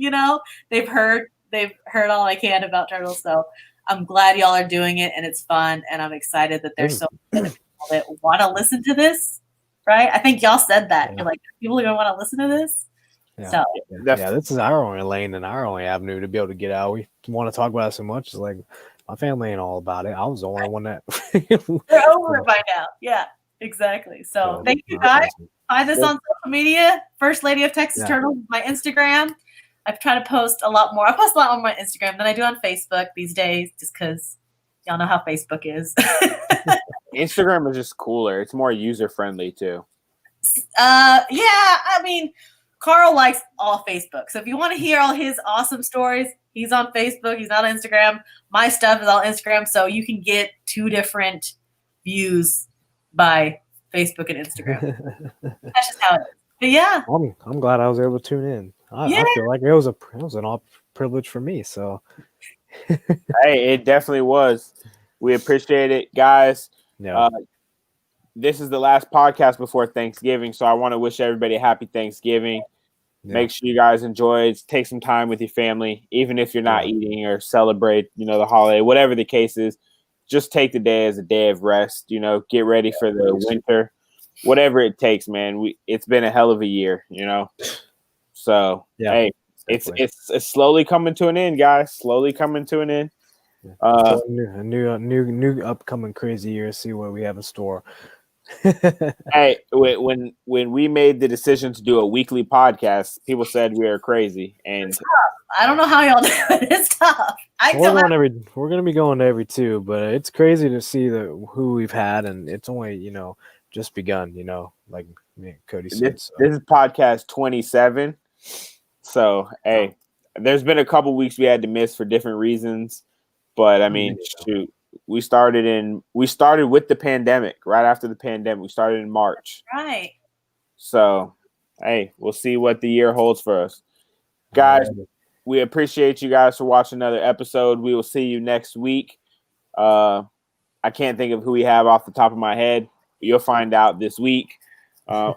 They've heard all I can about turtles. So I'm glad y'all are doing it, and it's fun, and I'm excited that there's so many people that want to listen to this. Right? I think y'all said that. Yeah. You're like, people are going to want to listen to this. Yeah. So this is our only lane and our only avenue to be able to get out. We want to talk about it so much. It's like my family ain't all about it. I was the only one that they're over it by now. Yeah, exactly. So thank you guys. Find this on social media. First Lady of Texas Turtles, my Instagram. I try to post a lot more. I post a lot on my Instagram than I do on Facebook these days, just because y'all know how Facebook is. Instagram is just cooler. It's more user friendly too. Yeah, I mean, Carl likes all Facebook. So if you want to hear all his awesome stories, he's on Facebook. He's not on Instagram. My stuff is on Instagram, so you can get two different views by Facebook and Instagram. That's just how it is. But yeah, I'm glad I was able to tune in. I feel like it was an all privilege for me. So hey, it definitely was. We appreciate it, guys. Yeah. This is the last podcast before Thanksgiving, so I want to wish everybody a happy Thanksgiving. Yeah. Make sure you guys enjoy it. Take some time with your family, even if you're not eating or celebrate, the holiday, whatever the case is. Just take the day as a day of rest. Get ready for the winter, whatever it takes, man. It's been a hell of a year, So hey, it's slowly coming to an end, guys. Slowly coming to an end. A new upcoming crazy year. See what we have in store. Hey, when we made the decision to do a weekly podcast, people said we are crazy, and I don't know how y'all do it. It's tough. We're gonna be going to every two, but it's crazy to see who we've had, and it's only just begun. Like Cody said. This is podcast 27. So hey, there's been a couple weeks we had to miss for different reasons. But I mean, shoot, we started with the pandemic, right after the pandemic. We started in March. Right. So, hey, we'll see what the year holds for us. Guys, we appreciate you guys for watching another episode. We will see you next week. I can't think of who we have off the top of my head. You'll find out this week. I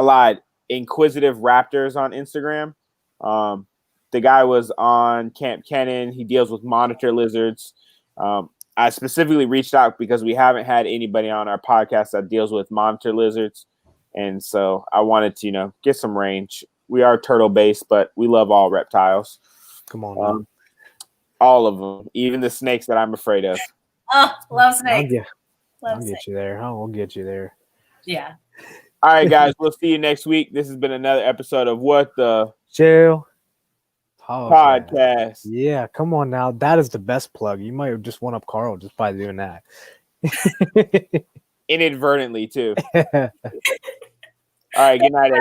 lied. Inquisitive Raptors on Instagram. The guy was on Camp Kennan. He deals with monitor lizards. I specifically reached out because we haven't had anybody on our podcast that deals with monitor lizards. And so I wanted to, get some range we are turtle based, but we love all reptiles. Come on, all of them, even the snakes that I'm afraid of. Oh, love snakes. I'll get you there. I'll get you there. Yeah. All right, guys. We'll see you next week. This has been another episode of What the Chill Podcast. Yeah, come on now. That is the best plug. You might just one up Carl just by doing that. Inadvertently, too. All right. Good night, everybody.